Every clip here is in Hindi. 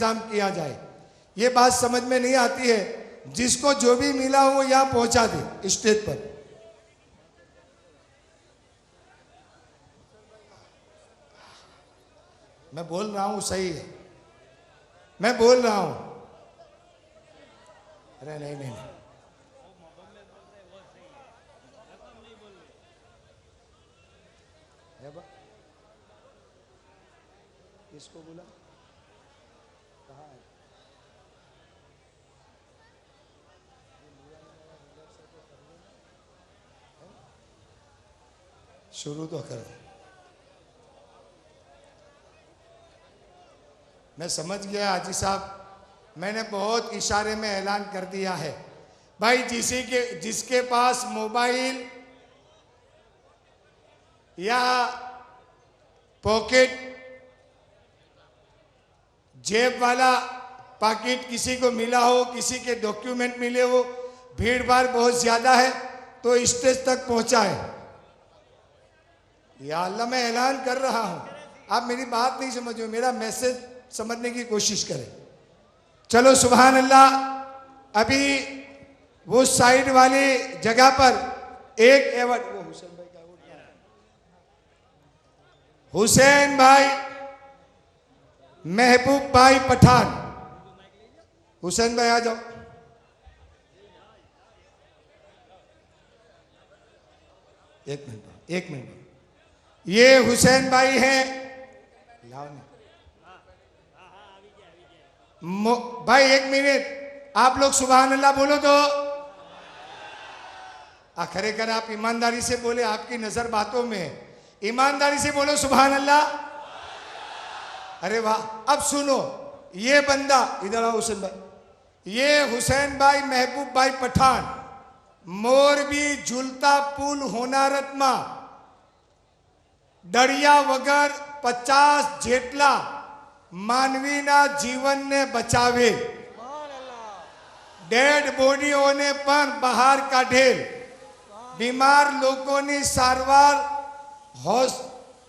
इंतजाम किया जाए। ये बात समझ में नहीं आती है, जिसको जो भी मिला वो यहाँ पहुंचा दे स्टेज पर। मैं बोल रहा हूं सही है, मैं बोल रहा हूं। अरे नहीं नहीं नहीं, इसको बोला कहाँ है? शुरू तो करो। मैं समझ गया हाजी साहब, मैंने बहुत इशारे में ऐलान कर दिया है भाई, जिसके पास मोबाइल या पॉकेट जेब वाला पैकेट किसी को मिला हो, किसी के डॉक्यूमेंट मिले हो, भीड़ भाड़ बहुत ज्यादा है तो स्टेज तक पहुंचाए। या अल्लाह, मैं ऐलान कर रहा हूं, आप मेरी बात नहीं समझो, मेरा मैसेज समझने की कोशिश करें। चलो सुभान अल्लाह। अभी वो साइड वाली जगह पर एक एवट, वो हुसैन भाई का, हुसैन भाई महबूब भाई पठान, हुसैन भाई आ जाओ। एक मिनट, एक मिनट। ये हुसैन भाई हैं, लाओ ना भाई, एक मिनट। आप लोग सुभान अल्लाह बोलो तो। आखिर कर आप ईमानदारी से बोले, आपकी नजर बातों में है, ईमानदारी से बोलो सुभान अल्लाह। अरे वाह। अब सुनो, ये बंदा इधर आओ हुसैन भाई, ये हुसैन भाई महबूब भाई पठान मोरबी झूलता पुल होनारत में डरिया वगर 50 જેટલા માનવીના જીવનને બચાવે, ડેડ બોડીઓને પણ બહાર કાઢેલ, બીમાર લોકોની સારવાર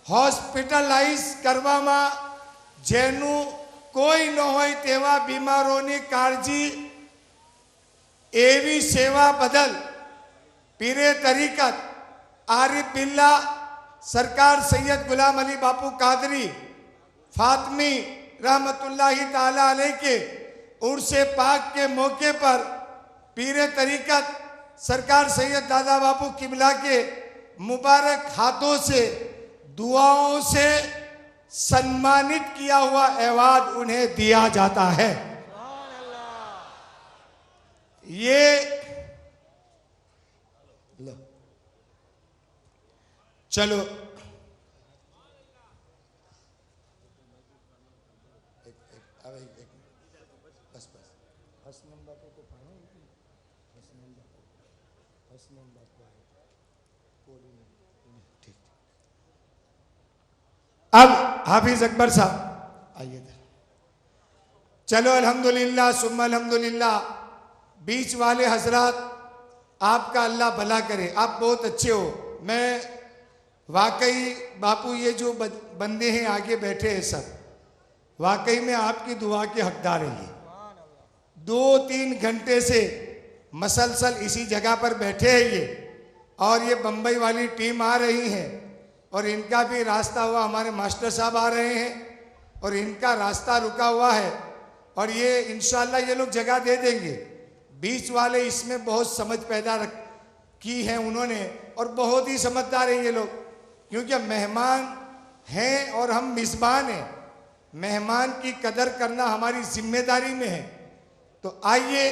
હોસ્પિટલાઇઝ કરવામાં, જેનું કોઈ ન હોય તેવા બીમારોની કાળજી, એવી સેવા બદલ પીરે તરીકત આરિફ બિલ્લા सरकार सैयद गुलाम अली बापू कादरी फातमी रहमतुल्लाही ताला अलैह के उर्से पाक के मौके पर पीरे तरीकत सरकार सैयद दादा बापू किबला के मुबारक हाथों से दुआओं से सम्मानित किया हुआ अवार्ड उन्हें दिया जाता है। ये चलो अब हाफिज अकबर साहब आइए। चलो अल्हम्दुलिल्लाह सुम्मा अल्हम्दुलिल्लाह। बीच वाले हजरात, आपका अल्लाह भला करे, आप बहुत अच्छे हो। मैं वाकई बापू, ये जो बंदे हैं आगे बैठे हैं सब, वाकई में आपकी दुआ के हकदार हैं। ये 2-3 घंटे से मसलसल इसी जगह पर बैठे हैं ये, और ये बम्बई वाली टीम आ रही है, और इनका भी रास्ता हुआ, हमारे मास्टर साहब आ रहे हैं और इनका रास्ता रुका हुआ है, और ये इंशाल्लाह ये लोग जगह दे देंगे। बीच वाले इसमें बहुत समझ पैदा की है उन्होंने, और बहुत ही समझदार हैं ये लोग, क्योंकि मेहमान हैं और हम मिज़बान हैं। मेहमान की कदर करना हमारी जिम्मेदारी में है। तो आइए,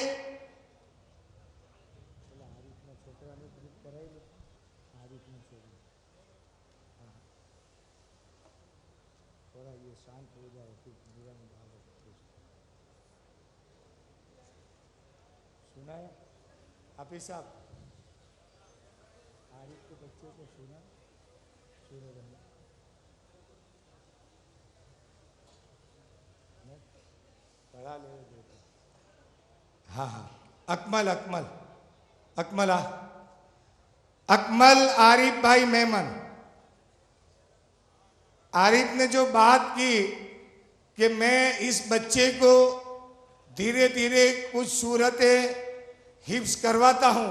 सुना है हाफिज साहब, आरिफ के बच्चों को सुना, पढ़ा ले बेटा। हाँ हाँ, अकमल अकमल अकमल अकमल आरिफ भाई मेमन। आरिफ ने जो बात की कि मैं इस बच्चे को धीरे धीरे कुछ सूरतें हिफ्ज करवाता हूँ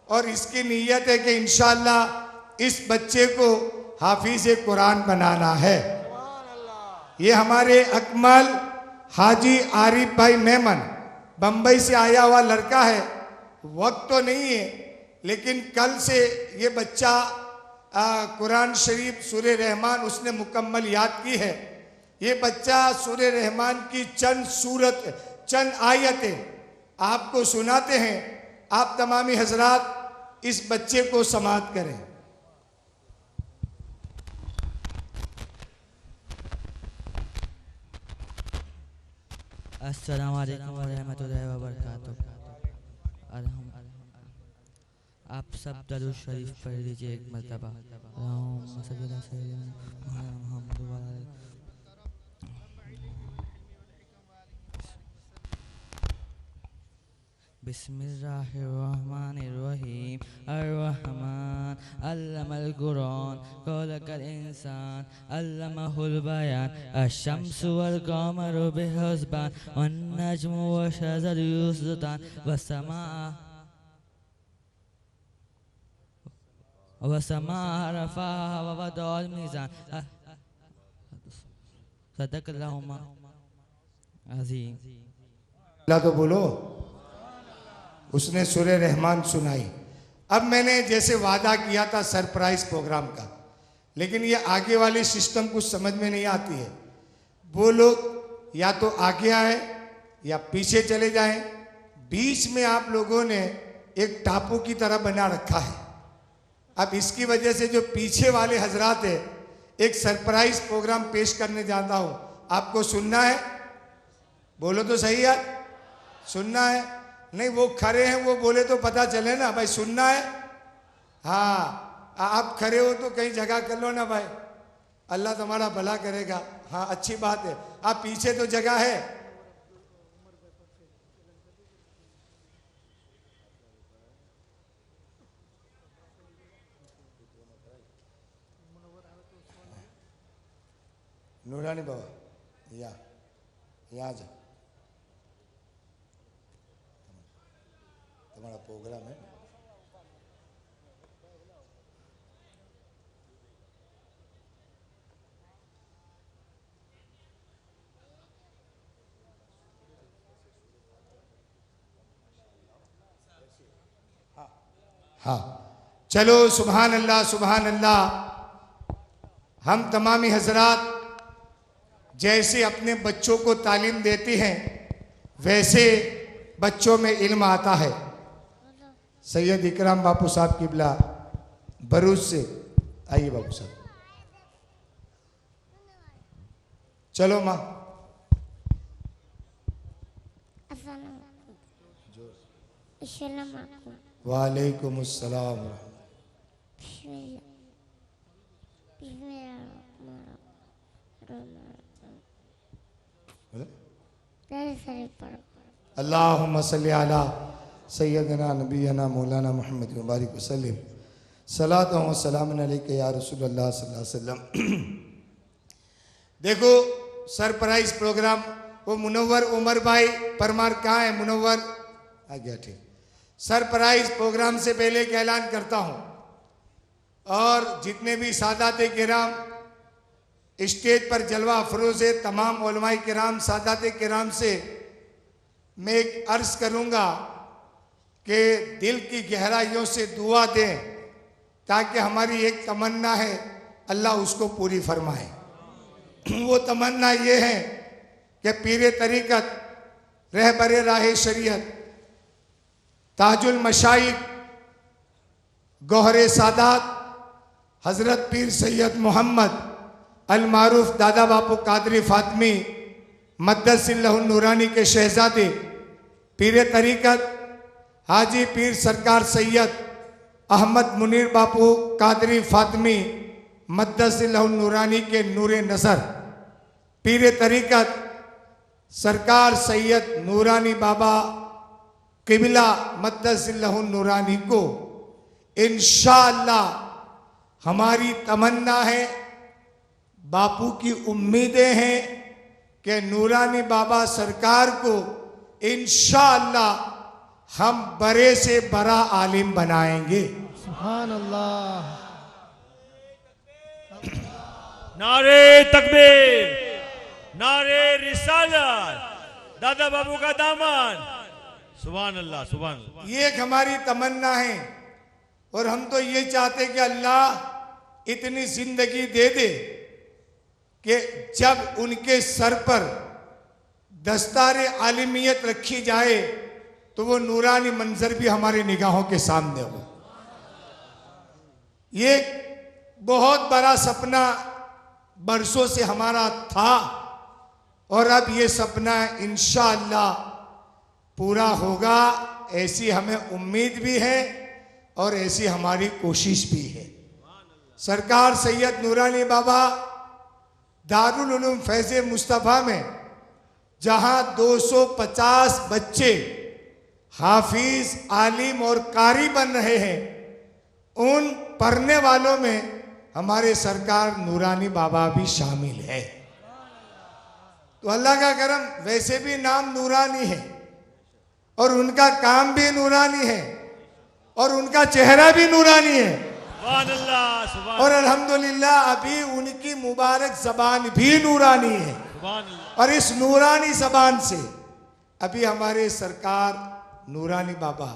और इसकी नीयत है कि इंशाअल्लाह इस बच्चे को हाफिज कुरान बनाना है। ये हमारे अकमल हाजी आरिफ भाई मेमन बम्बई से आया हुआ लड़का है। वक्त तो नहीं है, लेकिन कल से ये बच्चा कुरान शरीफ सूरह रहमान उसने मुकम्मल याद की है। ये बच्चा सूरह रहमान की चंद आयतें आपको सुनाते हैं। आप तमामी हजरात इस बच्चे को समाअत करें। अस्सलामु अलैकुम व रहमतुल्लाहि व बरकातुहू। आप सब दरूद शरीफ पढ़ लीजिए एक मरतबा। अल्लाहुम्मा सल्ली अला सय्यिदिना मुहम्मद व अला बिस्मिल्लाहिर्रहमानिर्रहीम। अर्रहमान अल्लमल कुरान खलकल इंसान अल्लमहुल बयान अश-शम्सु वल कमरु बिहुस्बान वन नजमु वश-शजरु युस्जुदान वस्समाअ रफ़अहा व वदअल मीज़ान। सदक़ल्लाहु अज़ीम। अल्लाह तो बोलो। उसने सूरह रहमान सुनाई। अब मैंने जैसे वादा किया था सरप्राइज प्रोग्राम का, लेकिन ये आगे वाली सिस्टम कुछ समझ में नहीं आती है। वो लोग या तो आगे आए या पीछे चले जाएं। बीच में आप लोगों ने एक टापू की तरह बना रखा है। अब इसकी वजह से जो पीछे वाले हजरात है, एक सरप्राइज प्रोग्राम पेश करने जाता हूं। आपको सुनना है? बोलो तो सही यार, सुनना है? नहीं, वो खड़े हैं, वो बोले तो पता चले ना भाई। सुनना है? हाँ, आप खड़े हो तो कहीं जगह कर लो ना भाई, अल्लाह तुम्हारा भला करेगा। हाँ, अच्छी बात है। आप पीछे तो जगह है। नूरानी बाबा यहाँ जा, तुम्हारा प्रोग्राम है। हाँ, चलो सुभान अल्लाह सुभान अल्लाह। हम तमामी हजरात जैसे अपने बच्चों को तालीम देती हैं, वैसे बच्चों में इल्म आता है। सैयद इकराम बापू साहब किबला भरूच से, आइए बापू साहब। चलो माँ। वालेकुम अस्सलाम। अल्लाहुम्मा सल्ली अला सय्यदना नबीना मौलाना मुहम्मद मुबारक वसल्लम। सलातो व सलामुन अलैका या रसूलल्लाह सल्लल्लाहु अलैहि वसल्लम। देखो सरप्राइज प्रोग्राम, वो मुनव्वर उमर भाई परमार कहाँ है? मुनव्वर आ गया, ठीक। सरप्राइज प्रोग्राम से पहले एक ऐलान करता हूँ, और जितने भी सादात किराम स्टेज पर जलवा अफरोज है, तमाम उलमाए किराम सादात किराम से मैं एक अर्ज करूँगा कि दिल की गहराइयों से दुआ दें, ताकि हमारी एक तमन्ना है अल्लाह उसको पूरी फरमाए। वो तमन्ना ये है कि पीर तरीक़त रहबर राह शरीयत ताजुल मशाइख गौहर सादात हज़रत पीर सैयद मोहम्मद अल मारूफ दादा बापू कादरी फातमी मद्दसिल्लहु नूरानी के शहजादे पीर तरीक़त हाजी पीर सरकार सैयद अहमद मुनीर बापू कादरी फातमी मद्दसिल्लहु नूरानी के नूरे नज़र पीर तरीक़त सरकार सैयद नूरानी बाबा किबला मद्दसिल्लहु नूरानी को इंशाअल्लाह हमारी तमन्ना है, बापू की उम्मीदें हैं कि नूरानी बाबा सरकार को इंशाअल्लाह हम बड़े से बड़ा आलिम बनाएंगे। सुभान अल्लाह। नारे तकबीर, नारे रिसालत, दादा बाबू का दामन। सुभान अल्लाह, सुभान अल्लाह। ये एक हमारी तमन्ना है और हम तो ये चाहते कि अल्लाह इतनी जिंदगी दे दे कि जब उनके सर पर दस्तारे आलिमियत रखी जाए तो वो नूरानी मंजर भी हमारे निगाहों के सामने हो। ये बहुत बड़ा सपना बरसों से हमारा था और अब ये सपना इंशाअल्लाह पूरा होगा, ऐसी हमें उम्मीद भी है और ऐसी हमारी कोशिश भी है। सरकार सैयद नूरानी बाबा दारुल उलूम फैज़ मुस्तफ़ा में जहां 250 बच्चे हाफिज, आलिम और कारी बन रहे हैं, उन पढ़ने वालों में हमारे सरकार नूरानी बाबा भी शामिल है। तो अल्लाह का करम, वैसे भी नाम नूरानी है और उनका काम भी नूरानी है और उनका चेहरा भी नूरानी है। सुभान अल्लाह, सुभान और अल्हम्दुलिल्लाह अभी उनकी मुबारक जबान भी नूरानी है। सुभान अल्लाह। और इस नूरानी जबान से अभी हमारे सरकार नूरानी बाबा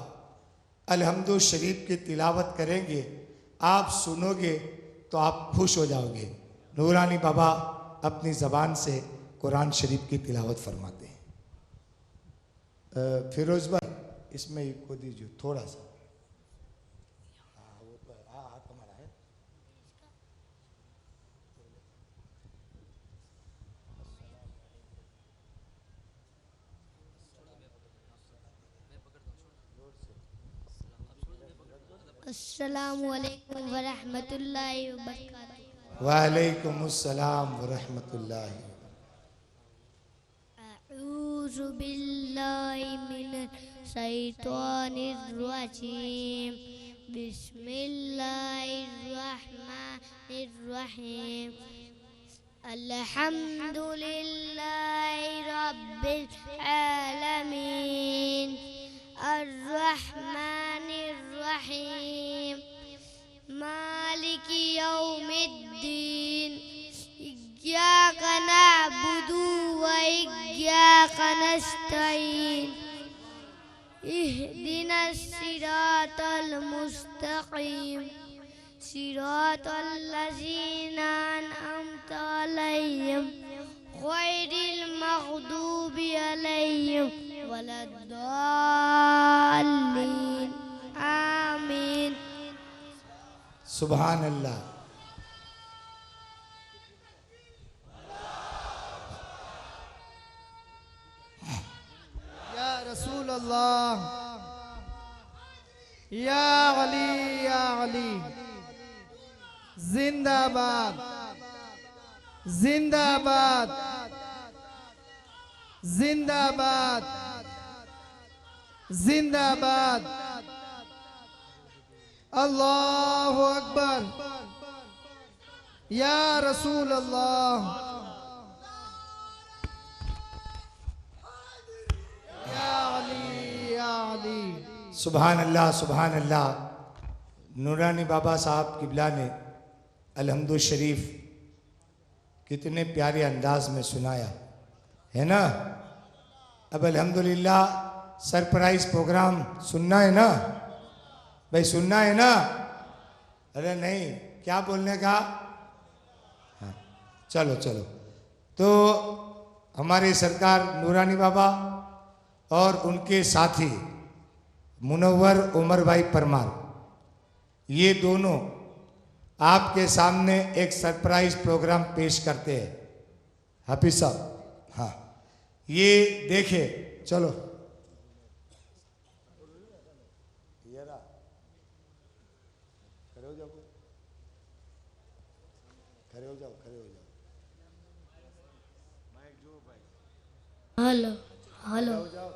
अलहम्दु शरीफ की तिलावत करेंगे, आप सुनोगे तो आप खुश हो जाओगे। नूरानी बाबा अपनी ज़बान से कुरान शरीफ की तिलावत फरमाते हैं। फिरोज भाई इसमें को दीजिए थोड़ा सा। वो तो हाथ हमारा है। अस्सलामुअलैकुम वरहमतुल्लाहि वबरकातुहू। वालेकुम अस्सलाम वरहमतुल्लाहि। अऊज़ु बिल्लाहि मिनश शैतानिर रजीम। बिस्मिल्लाहिर रहमानिर रहीम। अल्हम्दुलिल्लाहि रब्बिल आलमीन अर्रहमानिर रहीम मालिकी यौमिद्दीन। इय्याका नअबुदु व इय्याका नस्तईन। इहदिनस सिरातल मुस्तकीम सिरातल लज़ीना अनअमता अलैहिम गैरिल मग़दूबि अलैहिम वलद्दाल्लीन। आमीन। सुभान अल्लाह। या रसूल अल्लाह, या अली जिंदाबाद, जिंदाबाद, जिंदाबाद, जिंदाबाद। अल्लाहु अकबर। या रसूल अल्लाह, या अली, या अली। सुभान अल्लाह, सुभान अल्लाह। नूरानी बाबा साहब किबला ने अलहम्दु शरीफ कितने प्यारे अंदाज में सुनाया है ना। अब अल्हम्दुलिल्लाह सरप्राइज प्रोग्राम सुनना है ना भाई, सुनना है ना। अरे नहीं, क्या बोलने का। हाँ चलो चलो। तो हमारे सरकार नूरानी बाबा और उनके साथी मुनव्वर उमर भाई परमार, ये दोनों आपके सामने एक सरप्राइज प्रोग्राम पेश करते हैं। हाफिज साहब, हाँ ये देखे। चलो खड़े हो जाओ, खड़े हो जाओ, खड़े हो जाओ। Hello hello. हो जाओ।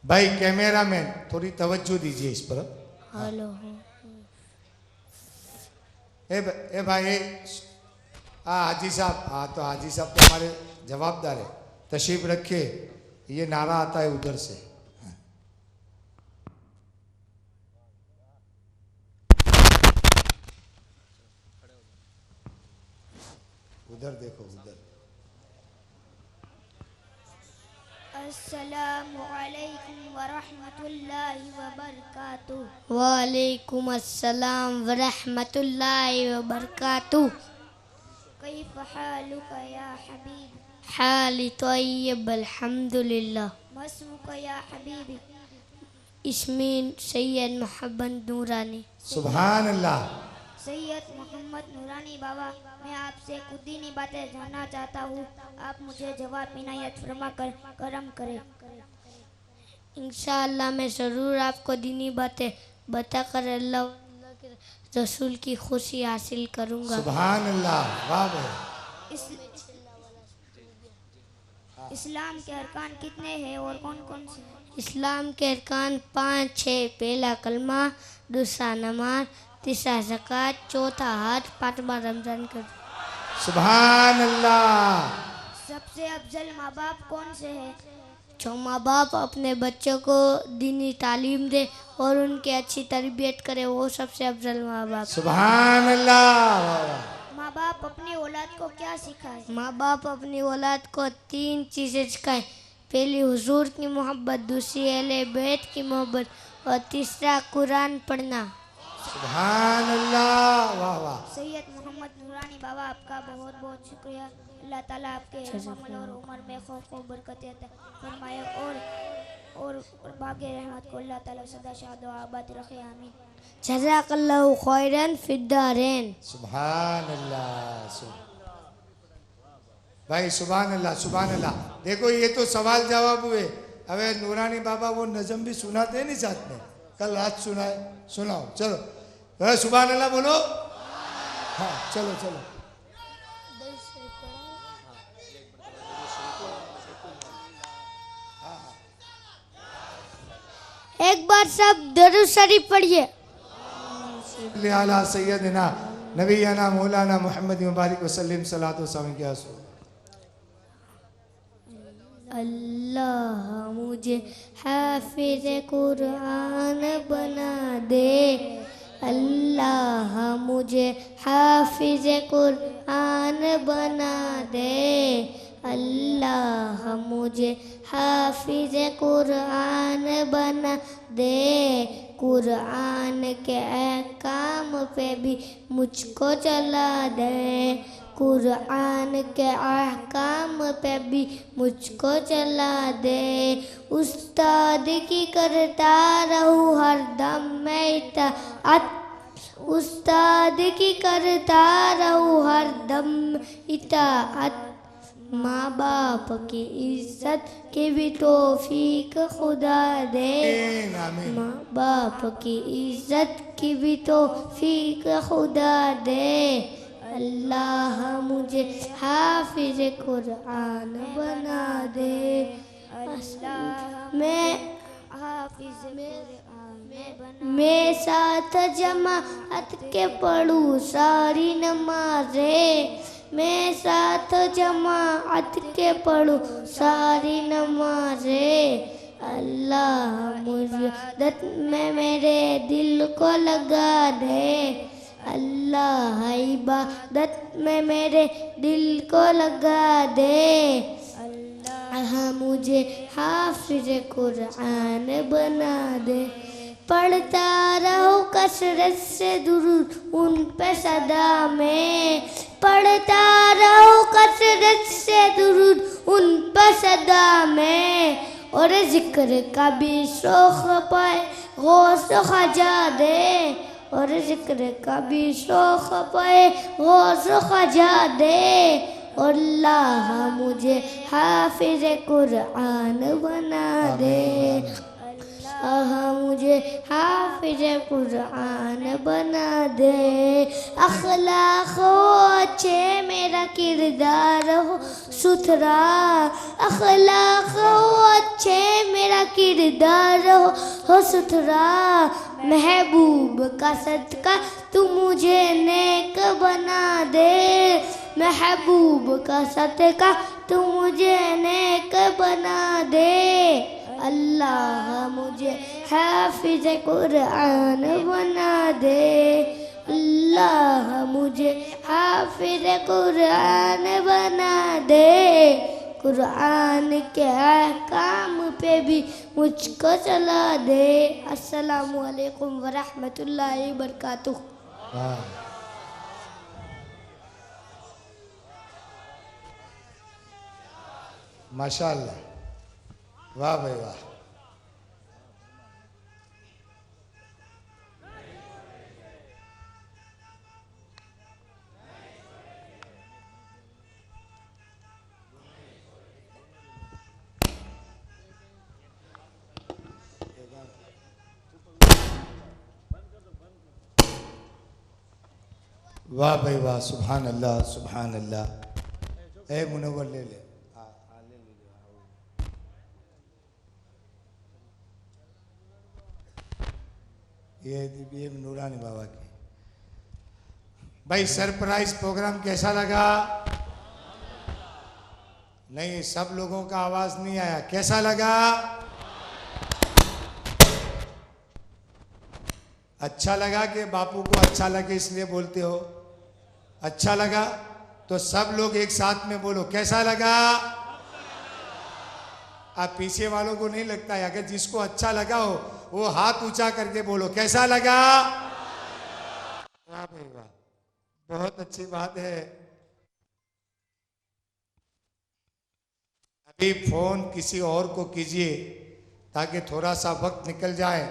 भाई कैमरा में थोड़ी तवज्जो दीजिए इस पर। हेलो। ए भाई हाजी साहब, हाँ तो हाजी साहब तो हमारे जवाबदार है, तशरीफ रखिए। ये नारा आता है उधर से, उधर देखो उधर। अस्सलामु अलैकुम वरहमतुल्लाहि वबरकातुह। वालेकुम अस्सलाम वरहमतुल्लाहि वबरकातुह। कैफ हालुका या हबीबी? हाली तय्यब अल्हम्दुलिल्लाह। मस्मुका या हबीबी? इस्मी सैयद मोहम्मद नूरानी। सुभान अल्लाह। सैयद मोहम्मद नूरानी बाबा, मैं आपसे कुछ दीनी बातें जानना चाहता हूँ, आप मुझे जवाब इनायत फरमा कर करम करें। इंशाअल्लाह मैं ज़रूर आपको दीनी बातें बताकर अल्लाह के रसूल की खुशी हासिल करूँगा। सुभान अल्लाह, वाह भाई। इस्लाम के अरकान कितने हैं और कौन कौन से हैं? इस्लाम के अरकान 5 है। पहला कलमा, दूसरा नमाज, तीसरा ज़कात, चौथा हज, पांचवा रमजान कर। सुभान अल्लाह। सबसे अफजल माँ बाप कौन से हैं? जो माँ बाप अपने बच्चों को दीनी तालीम दे और उनकी अच्छी तरबियत करे, वो सबसे अफजल माँ बाप। सुभान अल्लाह, वाह वाह। माँ बाप अपनी औलाद को क्या सिखाए? माँ बाप अपनी औलाद को 3 चीज़ें सिखाए। पहली हुजूर की मोहब्बत, दूसरी अहले बैत की मोहब्बत और तीसरा कुरान पढ़ना। सुभान अल्लाह, वाह वाह। सैयद मोहम्मद नूरानी बाबा, आपका बहुत बहुत शुक्रिया। अल्लाह ताला आपके अमल और उम्र में खौफ और बरकत अता फरमाए और बागे रहमत को अल्लाह ताला सदा शाद व आबाद रखे, आमीन। जज़ाकल्लाहु खैरन फिद्दारैन। सुभान अल्लाह। भाई सुभान अल्लाह, सुभान अल्लाह। देखो ये तो सवाल जवाब हुए। अबे नूरानी बाबा वो नज़म भी सुनाते हैं नहीं साथ में? कल रात सुनाए, सुनाओ चलो। अरे सुभान अल्लाह बोलो। हाँ चलो चलो। एक बार सब दरूद शरीफ पढ़िए। अला सैयदना नबीना मौलाना मोहम्मद मुबारक वसल्लम सलातो सलाम के रसूल। अल्लाह मुझे हाफिज कुरान बना दे। अल्लाह मुझे हाफिज कुरान बना दे। अल्लाह मुझे हाफिज कुरान बना दे। कुरान के अहकाम पे भी मुझको चला दे। कुरान के अहकाम पे भी मुझको चला दे। उस्ताद की करता रहूं हर दम मैं इताअत। उस्ताद की करता रहूं हर दम इताअत। माँ बाप की इज्जत की भी तौफीक खुदा दे। माँ बाप की इज्जत की भी तौफीक खुदा दे। अल्लाह मुझे हाफिज कुरान बना दे। मैं साथ जमाअत के पढ़ूं सारी नमाज़ें। मैं साथ जमाअत के पढ़ूं सारी नमाज़ें। अल्लाह मुझे दत में मेरे दिल को लगा दे। अल्लाह इबादत में मेरे दिल को लगा दे। अल्लाह मुझे हाफिज कुरान बना दे। पढ़ता रहो कसरत से दुरूद उन पे सदा में। पढ़ता रहो कसरत से दुरूद उन पे सदा में। और जिक्र का भी शौक पाए गौस खजा दे। और जिक्र का भी शौक पाए गौस खजा दे। अल्लाह मुझे हाफिज कुरान बना दे। मुझे हाफिज कुरान बना दे। अखलाक अच्छे में रख किरदार हो सुथरा, अखलाक हो अच्छे मेरा किरदार हो सुथरा, महबूब का सदका तू मुझे नेक बना दे, महबूब का सदका तू मुझे नेक बना दे, अल्लाह मुझे हाफिज कुरान बना दे, अल्लाह मुझे हाफिज कुरान बना दे, कुरान के अहकाम पे भी मुझको चला दे। अस्सलामु अलैकुम वरहमतुल्लाहि वबरकातुह। वाह, माशाअल्लाह, वाह भाई वाह। वाह भाई वाह, सुभान अल्लाह सुभान अल्लाह। ए मुनव्वर ले ले, ये नूरानी बाबा की। भाई सरप्राइज प्रोग्राम कैसा लगा? नहीं, सब लोगों का आवाज नहीं आया। कैसा लगा? अच्छा लगा कि बापू को अच्छा लगे इसलिए बोलते हो? अच्छा लगा तो सब लोग एक साथ में बोलो कैसा लगा। आप पीछे वालों को नहीं लगता है, अगर जिसको अच्छा लगा हो वो हाथ ऊंचा करके बोलो कैसा लगा। वाह भाई वाह, बहुत अच्छी बात है। अभी फोन किसी और को कीजिए ताकि थोड़ा सा वक्त निकल जाए।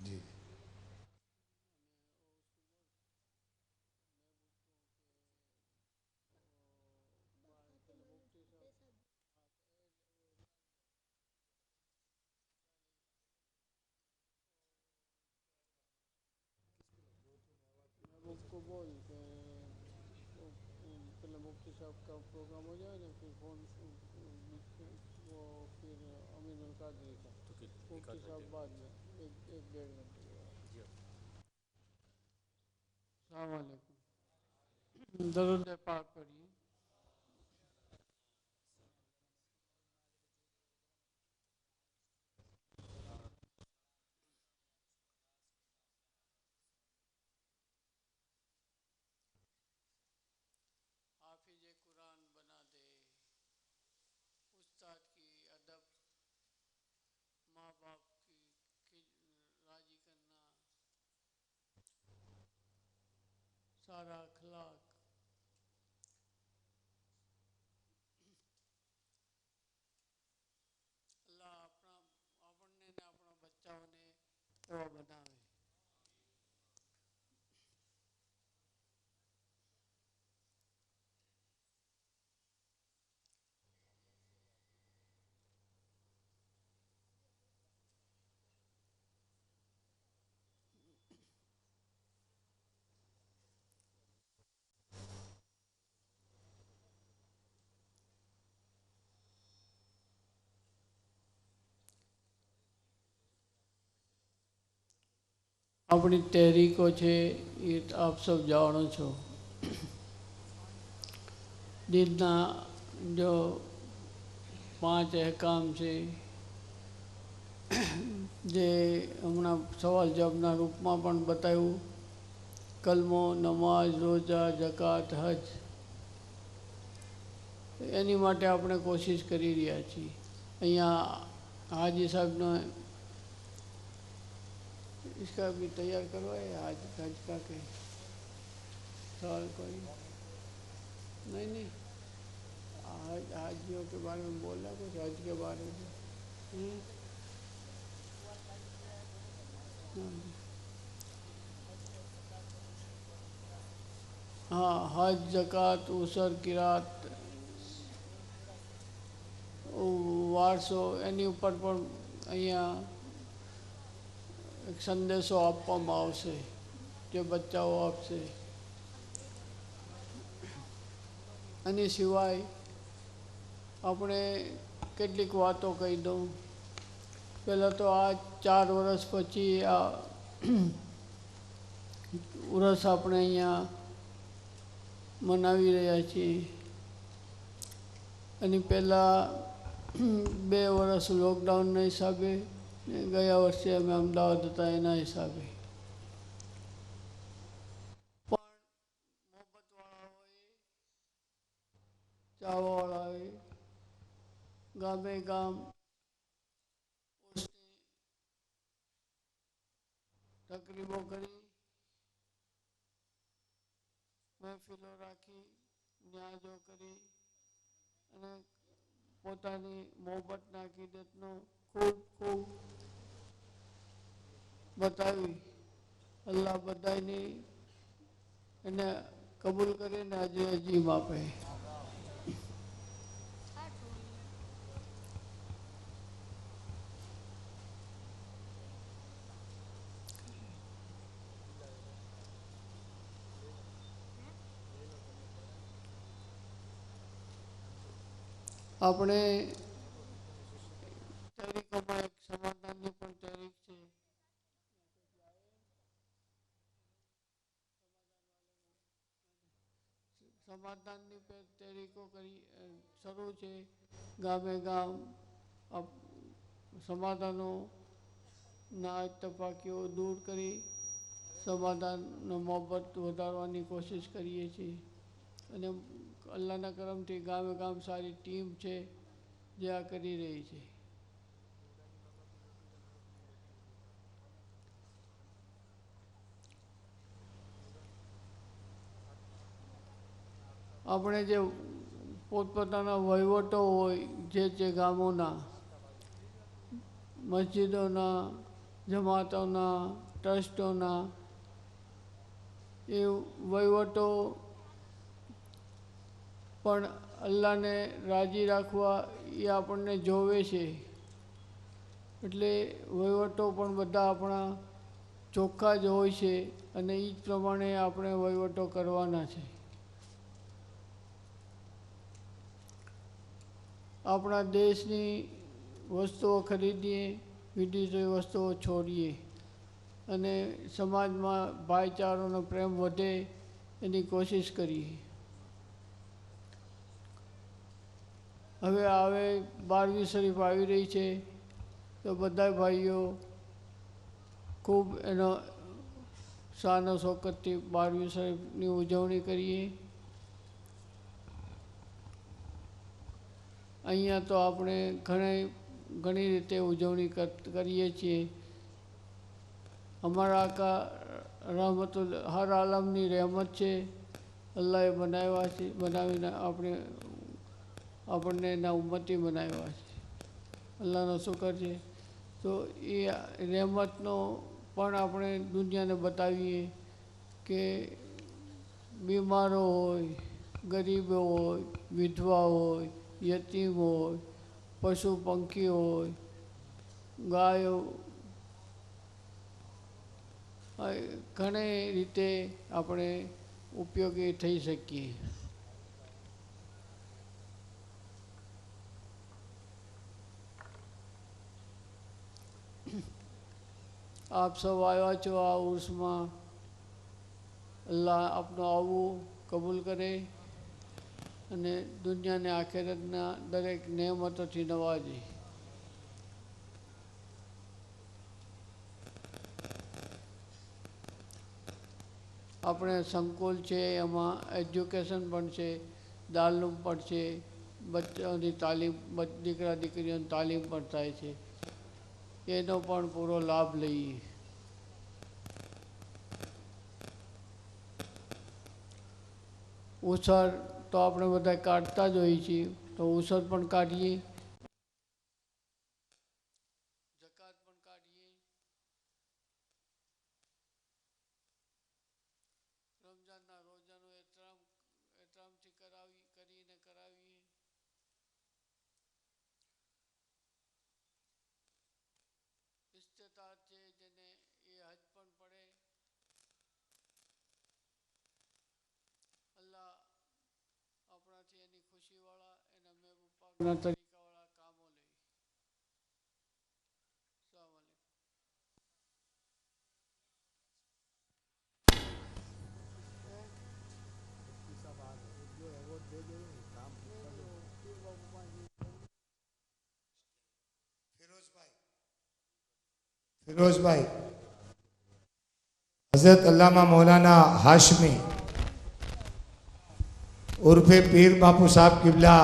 जी दरूद पाक पढ़िए। हाफिज कुरान बना दे, उस्ताद की अदब, माँ बाप की राजी करना, सारा अखलाक, अल्लाह अपना આપણને ને આપણા બચ્ચાઓને એવા બનાવે। આપણી તહેરીકો છે એ આપ સૌ જાણો છો। દીનના જો 5 અહેકામ છે જે હમણાં સવાલ જવાબના રૂપમાં પણ બતાવ્યું, કલમો, નમાઝ, રોજા, જકાત, હજ, એની માટે આપણે કોશિશ કરી રહ્યા છીએ। અહીંયા હાજી સાહેબનો इसका भी तैयार करवाए आज हज का के सवाल कोई नहीं हाजियों के बारे में बोला कुछ हज के बारे में। हाँ, हज, जकात, उसर, किरात, वारसो एनी ऊपर पर અહીંયા એક સંદેશો આપવામાં આવશે જે બચ્ચાઓ આપશે. આની સિવાય આપણે કેટલીક વાતો કહી દઉં. પહેલાં તો આ 4 વર્ષ પછી આ ઉરસ આપણે અહીંયા મનાવી રહ્યા છીએ. એની પહેલાં 2 વર્ષ લોકડાઉનના હિસાબે ને ગયા વર્ષે અમે અમદાવાદ હતા એના હિસાબે. પણ મોહબ્બતવાળાઓએ, ચાહવાવાળાઓએ ગામે ગામ તકરીબો કરી, મહેફિલો રાખી, ન્યાજો કરી અને પોતાની મોહબ્બતના અકીદતનો ખૂબ ખૂબ બતાવી. અલ્લાહ બધાની એને કબૂલ કરીને આજે અજીમ આપે. આપણે તહેરીકોમાં એક સમાધાનની પણ તહેરીક છે. સમાધાનની તહેરીકો કરી શરૂ છે. ગામે ગામ સમાધાનોના ઇત્તફાકીઓ દૂર કરી સમાધાન મોહબ્બત વધારવાની કોશિશ કરીએ છીએ. અને અલ્લાહના કરમથી ગામે ગામ સારી ટીમ છે જે આ કરી રહી છે. આપણે જે પોતપોતાના વહીવટો હોય જે ગામોના, મસ્જિદોના, જમાતોના, ટ્રસ્ટોના, એ વહીવટો પણ અલ્લાહને રાજી રાખવા એ આપણને જોવે છે. એટલે વહીવટો પણ બધા આપણા ચોખ્ખા જ હોય છે અને એ જ પ્રમાણે આપણે વહીવટો કરવાના છે. આપણા દેશની વસ્તુઓ ખરીદીએ, વિદેશી વસ્તુઓ છોડીએ અને સમાજમાં ભાઈચારોનો પ્રેમ વધે એની કોશિશ કરીએ. હવે 12મી શરીફ આવી રહી છે તો બધા ભાઈઓ ખૂબ એનો શાનો શોકતથી 12મી શરીફની ઉજવણી કરીએ. અહીંયા તો આપણે ઘણી રીતે ઉજવણી કરીએ છીએ. અમારા આકા રહમતુલ હર આલમની રહેમત છે. અલ્લાહે બનાવ્યા છે, બનાવીને આપણને એના ઉમ્મતી બનાવ્યા છે. અલ્લાહનો શુકર છે. તો એ રહેમતનો પણ આપણે દુનિયાને બતાવીએ કે બીમારો હોય, ગરીબો હોય, વિધવા હોય, યતીમ હોય, પશુ પંખી હોય, ગાયો, ઘણી રીતે આપણે ઉપયોગી થઈ શકીએ. આપ સૌ આવ્યા છો આ ઉર્સમાં. અલ્લાહ આપનું આવવું કબૂલ કરે અને દુનિયાને આખેરતના દરેક નેમતોથી નવાજે. આપણે સંકુલ છે, એમાં એજ્યુકેશન પણ છે, દાલૂમ પણ છે, બચ્ચાઓની તાલીમ, દીકરા દીકરીઓની તાલીમ પણ થાય છે. એનો પણ પૂરો લાભ લઈએ. ઉછર તો આપણે બધા કાઢતા જ હોઈએ છીએ, તો ઉછર પણ કાઢીએ, જકાત પણ કાઢીએ, રમજાનના રોજાનું એહતરામથી કરાવીએ. ઇસ્તતાત છે જેને વાળા એના મહેબૂબ પાકના તરીકાવાળા કામો લે. અસ્સલામ फिरोज भाई हजरत अल्लामा मौलाना हाशमी उर्फे पीर बापू साहब किबला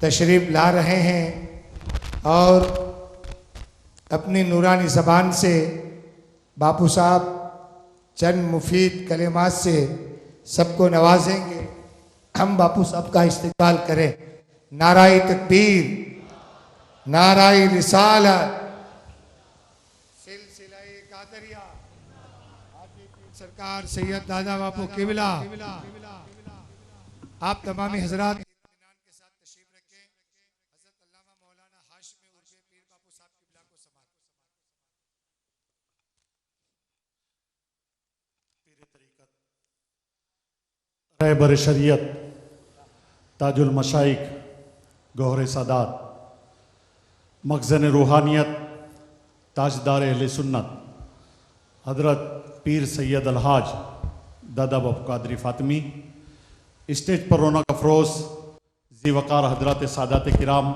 तशरीफ ला रहे हैं और अपनी नूरानी ज़बान से बापू साहब चंद मुफीद कलेमात से सबको नवाजेंगे. हम बापू साहब का इस्तेमाल करें. नाराए तकबीर, नाराए रिसालत, सिलसिला-ए कादरिया, हाजी पीर सरकार सैयद दादा बापू किबला. आप तमामी हजरात इत्मीनान के साथ तशरीफ रखें. हजरत अल्लामा मौलाना हाशमी उर्फे पीर बापू साहब किबला को समात. रहबर शरीयत ताजुल मशाइक गौहर सादात मखज़न रूहानियत ताजदार अहले सुन्नत हजरत पीर सैयद अलहाज दादा बापू कादरी फातमी, स्टेज पर रौनक अफरोज़ ज़ी वक़ार हजरत सादात किराम,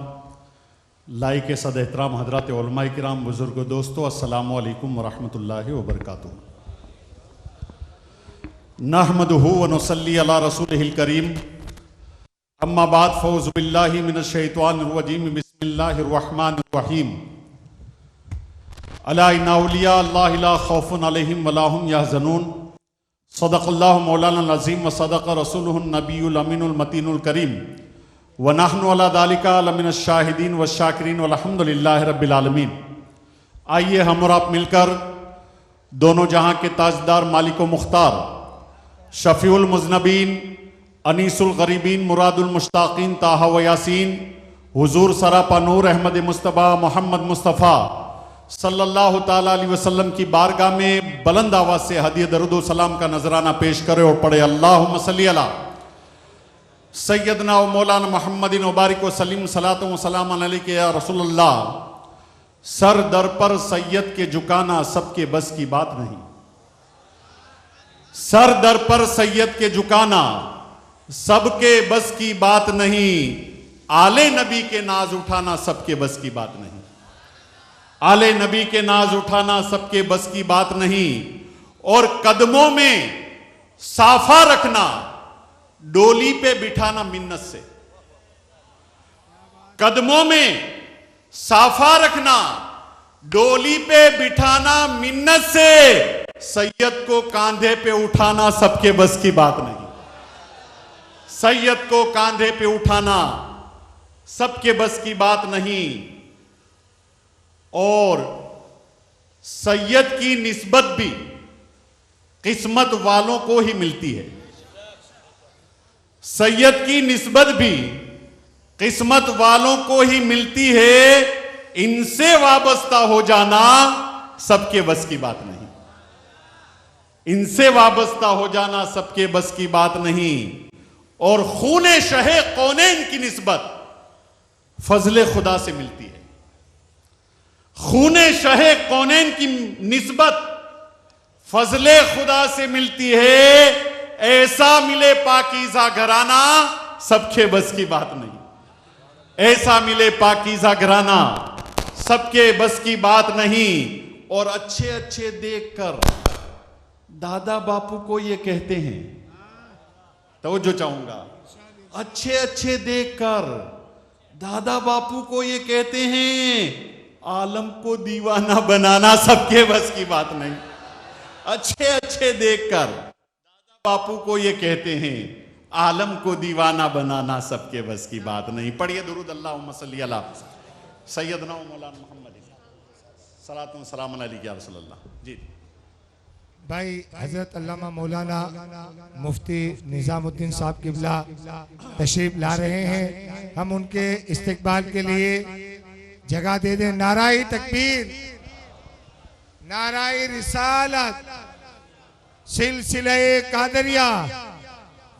लाइक सद एहतराम हजरत उलमाए किराम, बुज़ुर्ग दोस्तों, अस्सलामु अलैकुम वरहमतुल्लाहि वबरकातुहू. नहमदुहु व नुसल्ली अला रसूलिहिल करीम. अम्मा बाद फ़ौज़ु बिल्लाहि मिनश शैतानिर रजीम. बिस्मिल्लाहिर रहमानिर रहीम. अला इन्ना औलिया अल्लाहि ला खौफुन अलैहिम व ला हुम यहज़नून. सदक़ल्लाहु मौलाना अज़ीम व सदक़ रसूलुहुन नबियुल अमीनुल मतीनुल करीम. व नहनु अला ज़ालिका लमिनश शाहिदीन व शाकिरीन वल्हम्दुलिल्लाहि रब्बिल आलमीन. आइए हम और आप मिलकर दोनों जहां के ताजदार मालिक व मुख्तार, शफीउल मुज़नबीन, अनीसुल गरीबीन, मुरादुल मुश्ताकीन, ताहा व यासीन, हुजूर सरापा नूर अहमद मुस्तफ़ा मोहम्मद मुस्तफ़ा सल्लल्लाहु ताला अलैहि वसल्लम की बारगाह में बुलंद आवाज से हदिया दरूद व सलाम का नजराना पेश करे और पढ़े. अल्लाहुम्मा सल्ली अला सैयदना व मौलाना मुहम्मदिन मुबारक व सलीम सलातो व सलाम अलैका या रसूलल्लाह. सर दर पर सैयद के झुकाना सबके बस की बात नहीं. सर दर पर सैयद के झुकाना सबके बस की बात नहीं. आले नबी के नाज उठाना सबके बस की बात नहीं. आले नबी के नाज उठाना सबके बस की बात नहीं. और कदमों में साफा रखना, डोली पे बिठाना मिन्नत से. कदमों में साफा रखना, डोली पे बिठाना मिन्नत से. सैयद को कांधे पे उठाना सबके बस की बात नहीं. सैयद को कांधे पे उठाना सबके बस की बात नहीं. और सैयद की निस्बत भी किस्मत वालों को ही मिलती है. सैयद की निस्बत भी किस्मत वालों को ही मिलती है. इनसे वाबस्ता हो जाना सबके बस की बात नहीं. इनसे वाबस्ता हो जाना सबके बस की बात नहीं. और खूने शहे कौनैन की निस्बत फजले खुदा से मिलती है. खूने शहे कौनैन की निस्बत फजले खुदा से मिलती है. ऐसा मिले पाकीज़ा घराना सबके बस की बात नहीं. ऐसा मिले पाकीज़ा घराना सबके बस की बात नहीं. और अच्छे अच्छे देखकर दादा बापू को ये कहते हैं, तवज्जो चाहूंगा, अच्छे अच्छे देखकर दादा बापू को ये कहते हैं, आलम को दीवाना बनाना सबके बस की बात नहीं. अच्छे अच्छे देखकर दादा बापू को ये कहते हैं, आलम को दीवाना बनाना सबके बस की बात नहीं. पढ़िए दुरूद अल्लाहुम्मा सल्ली अला सैयदना व मौलाना मुहम्मद सलातो व सलाम अलैका या रसूलल्लाह. जी भाई हजरत अल्लामा मौलाना मुफ्ती निज़ामुद्दीन साहब किबला तशरीफ ला रहे हैं. हम उनके इस्तकबाल के लिए जगह दे दें. नाराए तकबीर, नाराए रिसालत, सिलसिला-ए कादरिया,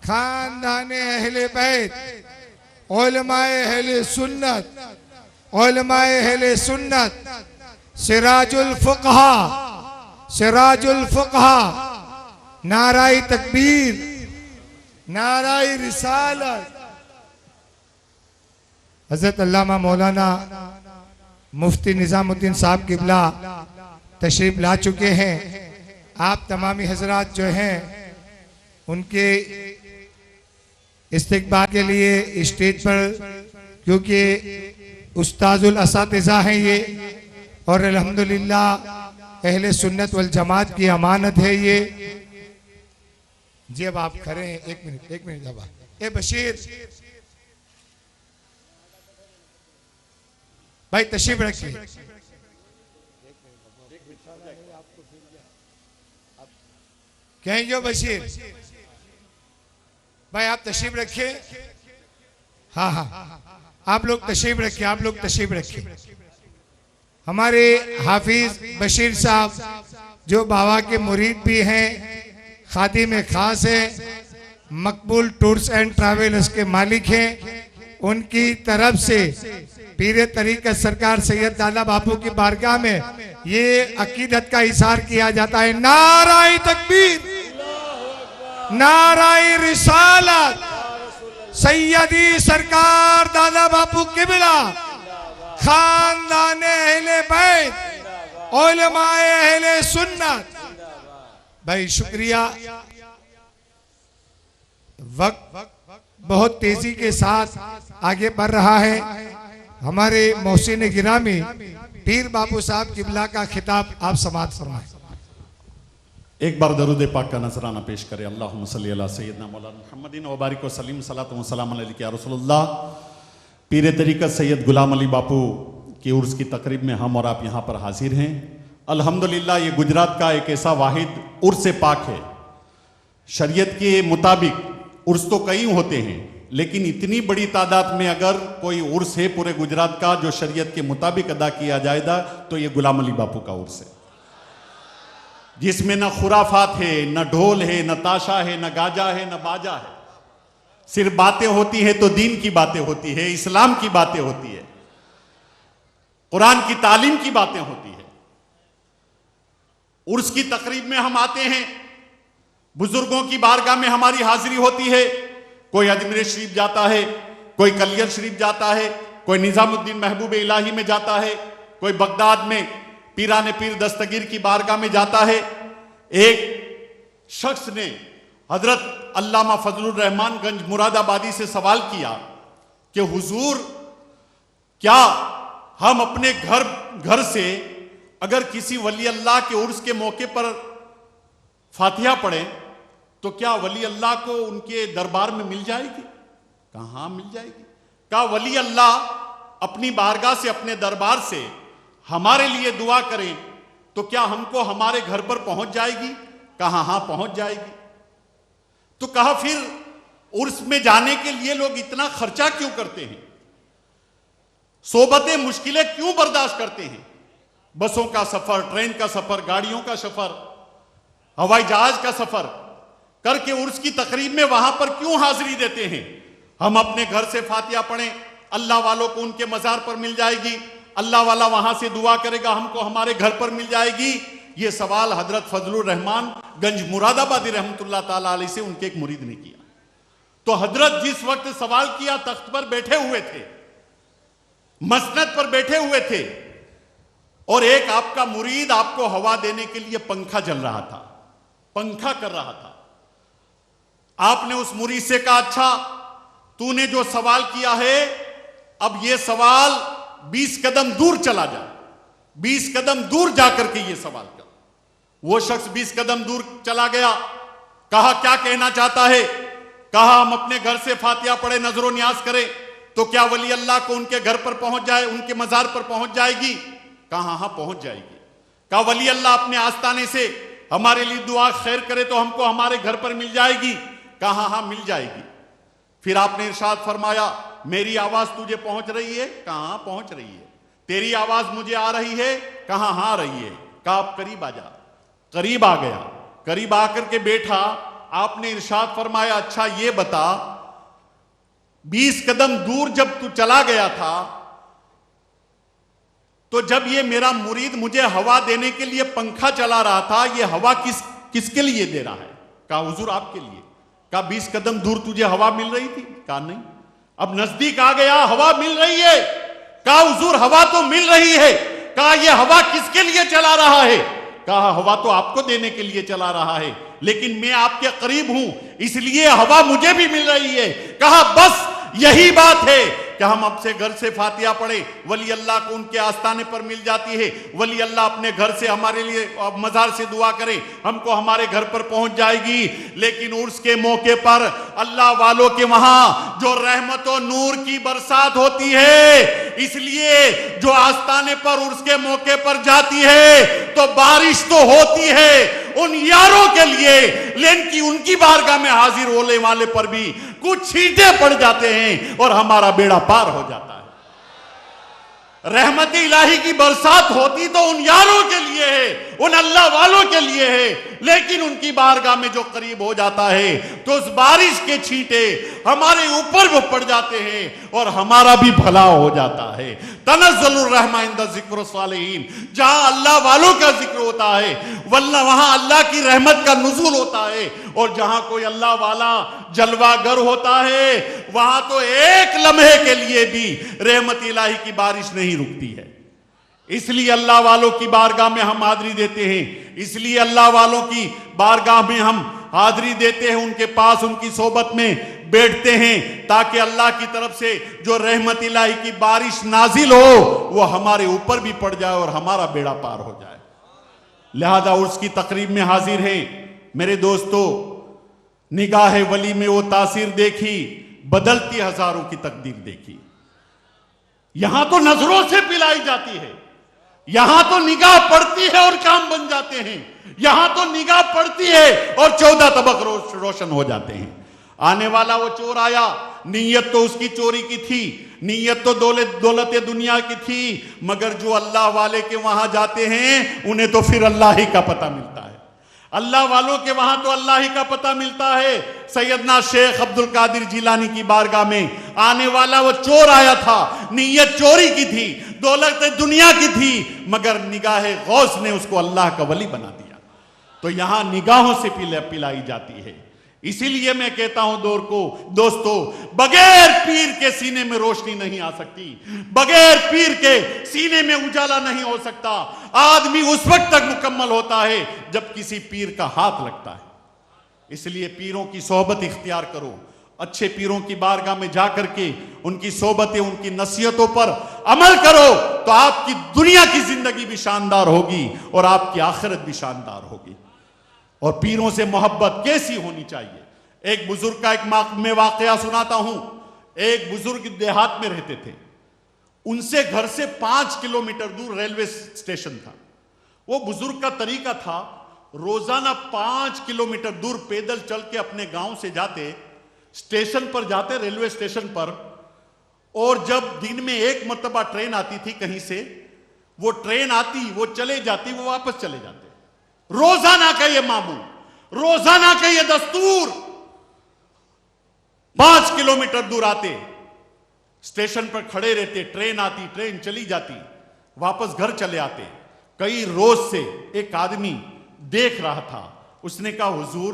खानदान अहले बैत, उलमाए अहले सुन्नत, उलमाए अहले सुन्नत, सिराजुल फुक़हा, सिराजुल फुक़हा, नाराई तकबीर, नाराई रिसालत। हजरत अल्लामा मौलाना मुफ्ती निज़ामुद्दीन साहब किबला तशरीफ ला चुके हैं। आप तमामी हजरात जो हैं उनके इस्तकबाल के लिए स्टेज पर, क्योंकि उस्ताजुल असातिज़ा हैं ये, और अल्हम्दुलिल्लाह अहले सुन्नत वल जमात की अमानत है ये। जी अब आप खड़े हैं, एक मिनट अब ए बशीर भाई तशरीफ रखिए। कहेंगे बशीर भाई आप तशरीफ रखिए। हाँ हाँ आप लोग तशरीफ रखिए, आप लोग तशरीफ रखिए। हमारे हाफिज बशीर साहब जो बाबा के मुरीद भी हैं, खादिम खास है, मकबूल टूर्स एंड ट्रैवल्स के मालिक हैं, उनकी तरफ से पीर तरीक़त सरकार सैयद दादा बापू की बारगाह में ये अकीदत का इज़हार किया जाता है। नाराए तकबीर, नाराए रिसालत, सैयदी सरकार दादा बापू किबला, खानदान अहले बैत, उलमाए अहले सुन्नत। भाई शुक्रिया। वक्त बहुत तेजी के साथ आगे बढ़ रहा है। हमारे मोहसिन गिरामी पीर बापू साहब किबला का खिताब आप समाअत फरमाएं। एक बार दरूद पाक का नजराना पेश करें। अल्लाहुम्मा सल्ली अला सय्यदना मौलाना मुहम्मदिन व बारिक व सल्लिम सलातु व सलाम अलैका या रसूलुल्लाह। पीर तरीक़त सैयद गुलाम अली बापू की उर्स की तकरीब में हम और आप यहाँ पर हाजिर हैं। अल्हम्दुलिल्लाह ये गुजरात का एक ऐसा वाहिद उर्स पाक है। शरीयत के मुताबिक उर्स तो कई होते हैं, लेकिन इतनी बड़ी तादाद में अगर कोई उर्स है पूरे गुजरात का जो शरीयत के मुताबिक अदा किया जाएगा तो ये गुलाम अली बापू का उर्स है, जिसमें न खुराफात है, न ढोल है, न ताशा है, न गाजा है, न बाजा है। सिर्फ बातें होती है तो दीन की बातें होती है, इस्लाम की बातें होती है, कुरान की तालीम की बातें होती है। उर्स की तकरीब में हम आते हैं, बुजुर्गों की बारगाह में हमारी हाजिरी होती है। कोई अजमेर शरीफ जाता है, कोई कलियर शरीफ जाता है, कोई निजामुद्दीन महबूब इलाही में जाता है, कोई बगदाद में पीराने पीर दस्तगीर की बारगाह में जाता है। एक शख्स ने हजरत अल्लामा फजलुर रहमान गंज मुरादाबादी से सवाल किया कि हुजूर, क्या हम अपने घर से अगर किसी वली अल्लाह के उर्स के मौके पर फातिहा पढ़ें तो क्या वली अल्लाह को उनके दरबार में मिल जाएगी? कहाँ मिल जाएगी? कहा वली अल्लाह अपनी बारगाह से, अपने दरबार से हमारे लिए दुआ करें तो क्या हमको हमारे घर पर पहुंच जाएगी? कहा हाँ पहुंच जाएगी। तो कहा फिर उर्स में जाने के लिए लोग इतना खर्चा क्यों करते हैं? सोबतें मुश्किलें क्यों बर्दाश्त करते हैं? बसों का सफर, ट्रेन का सफर, गाड़ियों का सफर, हवाई जहाज का सफर करके उर्स की तकरीब में वहां पर क्यों हाजिरी देते हैं? हम अपने घर से फातिहा पढ़ें, अल्लाह वालों को उनके मजार पर मिल जाएगी, अल्लाह वाला वहां से दुआ करेगा हमको हमारे घर पर मिल जाएगी। ये सवाल हजरत फजलुर रहमान गंज मुरादाबादी रहमतुल्लाह ताला अलैह से उनके एक मुरीद ने किया। तो हजरत जिस वक्त सवाल किया तख्त पर बैठे हुए थे, मसनद पर बैठे हुए थे, और एक आपका मुरीद आपको हवा देने के लिए पंखा जल रहा था, पंखा कर रहा था। आपने उस मुरीद से कहा, अच्छा तूने जो सवाल किया है अब ये सवाल 20 कदम दूर चला जा, 20 कदम दूर जाकर के ये सवाल कर। वो शख्स 20 कदम दूर चला गया। कहा क्या कहना चाहता है? कहा हम अपने घर से फातिहा पढ़े, नजरो न्याज करें तो क्या वली अल्लाह को उनके घर पर पहुंच जाए, उनके मजार पर पहुंच जाएगी? कहा हाँ पहुंच जाएगी। कहा वली अल्लाह अपने आस्ताने से हमारे लिए दुआ खैर करे तो हमको हमारे घर पर मिल जाएगी? कहा हाँ मिल जाएगी। फिर आपने इरशाद फरमाया मेरी आवाज तुझे पहुंच रही है? कहां पहुंच रही है। तेरी आवाज मुझे आ रही है? कहां हाँ आ रही है। कहा आप करीब आ जा। करीब आ गया, करीब आकर के बैठा। आपने इरशाद फरमाया अच्छा ये बता 20 कदम दूर जब तू चला गया था, तो जब ये मेरा मुरीद मुझे हवा देने के लिए पंखा चला रहा था, ये हवा किसके लिए दे रहा है? कहा हुजूर आपके लिए। कहा 20 कदम दूर तुझे हवा मिल रही थी? कहा नहीं। अब नजदीक आ गया, हवा मिल रही है। कहा हुजूर हवा तो मिल रही है। कहा ये हवा किसके लिए चला रहा है? कहा हवा तो आपको देने के लिए चला रहा है, लेकिन मैं आपके करीब हूं इसलिए हवा मुझे भी मिल रही है। कहा बस यही बात है कि हम आपसे घर से फातिहा पढ़े, वली अल्लाह को उनके आस्थाने पर मिल जाती है। वली अल्लाह अपने घर से हमारे लिए मजार से दुआ करें, हमको हमारे घर पर पहुंच जाएगी। लेकिन उर्स के मौके पर अल्लाह वालों के वहां जो रहमत और नूर की बरसात होती है, इसलिए जो आस्थाने पर उर्स के मौके पर जाती है तो बारिश तो होती है उन यारों के लिए, लेकिन उनकी बारगाह में हाजिर होने वाले पर भी कुछ छींटे पड़ जाते हैं और हमारा बेड़ा पार हो जाता है। रहमत इलाही की बरसात होती तो उन यारों के लिए है, उन अल्लाह वालों के लिए है, लेकिन उनकी बारगाह में जो करीब हो जाता है तो उस बारिश के छींटे हमारे ऊपर वो पड़ जाते हैं और हमारा भी भला हो जाता है। तनज़्ज़ुलुर रहमा इंदा ज़िक्र सालिहीन, जहां अल्लाह वालों का जिक्र होता है वहां अल्लाह की रहमत का नुज़ूल होता है, और जहां कोई अल्लाह वाला जलवागर होता है वहां तो एक लम्हे के लिए भी रहमत इलाही की बारिश नहीं रुकती है। इसलिए अल्लाह वालों की बारगाह में हम हाजिरी देते हैं, इसलिए अल्लाह वालों की बारगाह में हम हाजिरी देते हैं, उनके पास उनकी सोबत में बैठते हैं ताकि अल्लाह की तरफ से जो रहमत इलाही की बारिश नाजिल हो वो हमारे ऊपर भी पड़ जाए और हमारा बेड़ा पार हो जाए। लिहाजा उसकी तकरीब में हाजिर हैं मेरे दोस्तों। निगाह वली में वो तासीर देखी, बदलती हजारों की तकदीर देखी। यहां तो नजरों से पिलाई जाती है, यहां तो निगाह पड़ती है और काम बन जाते हैं, यहां तो निगाह पड़ती है और 14 तबक रोशन हो जाते हैं। आने वाला वो चोर आया, नीयत तो उसकी चोरी की थी, नीयत तो दौलत दुनिया की थी, मगर जो अल्लाह वाले के वहां जाते हैं उन्हें तो फिर अल्लाह ही का पता मिलता है। अल्लाह वालों के वहां तो अल्लाह ही का पता मिलता है। सैयदना शेख अब्दुल कादिर जिलानी की बारगाह में आने वाला वो चोर आया था, नीयत चोरी की थी, दौलत दुनिया की थी, मगर निगाह गौस ने उसको अल्लाह का वली बना दिया। तो यहां निगाहों से पिलाई जाती है। इसीलिए मैं कहता हूं दोस्तों, बगैर पीर के सीने में रोशनी नहीं आ सकती, बगैर पीर के सीने में उजाला नहीं हो सकता। आदमी उस वक्त तक मुकम्मल होता है जब किसी पीर का हाथ लगता है। इसलिए पीरों की सोहबत इख्तियार करो, अच्छे पीरों की बारगाह में जाकर के उनकी सोहबतें, उनकी नसीहतों पर अमल करो तो आपकी दुनिया की जिंदगी भी शानदार होगी और आपकी आखिरत भी शानदार होगी। और पीरों से मोहब्बत कैसी होनी चाहिए। एक बुजुर्ग का एक मैं वाकया सुनाता हूं। एक बुजुर्ग देहात में रहते थे, उनसे घर से 5 किलोमीटर दूर रेलवे स्टेशन था। वो बुजुर्ग का तरीका था, रोजाना 5 किलोमीटर दूर पैदल चल के अपने गांव से जाते, स्टेशन पर जाते, रेलवे स्टेशन पर, और जब दिन में एक मर्तबा ट्रेन आती थी कहीं से, वो ट्रेन आती, वो चले जाती, वो वापस चले जाते। रोजाना का ये मामूल, रोजाना का ये दस्तूर। 5 किलोमीटर दूर आते, स्टेशन पर खड़े रहते, ट्रेन आती, ट्रेन चली जाती, वापस घर चले आते। कई रोज से एक आदमी देख रहा था, उसने कहा हुजूर,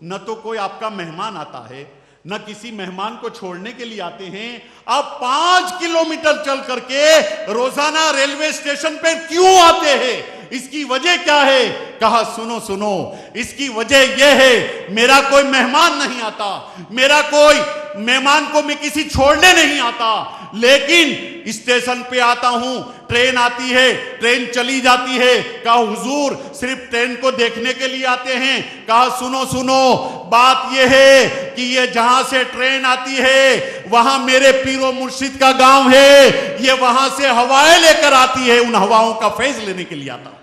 न तो कोई आपका मेहमान आता है, न किसी मेहमान को छोड़ने के लिए आते हैं, आप 5 किलोमीटर चल करके रोजाना रेलवे स्टेशन पे क्यों आते हैं? इसकी वजह क्या है? कहा सुनो सुनो, इसकी वजह यह है, मेरा कोई मेहमान नहीं आता, मेरा कोई मेहमान को मैं किसी छोड़ने नहीं आता, लेकिन स्टेशन पे आता हूं, ट्रेन आती है, ट्रेन चली जाती है। कहा हुजूर, सिर्फ ट्रेन को देखने के लिए आते हैं? कहा सुनो सुनो, बात यह है कि ये जहां से ट्रेन आती है वहां मेरे पीरो मुर्शिद का गांव है, ये वहां से हवाएं लेकर आती है, उन हवाओं का फैज लेने के लिए आता हूं।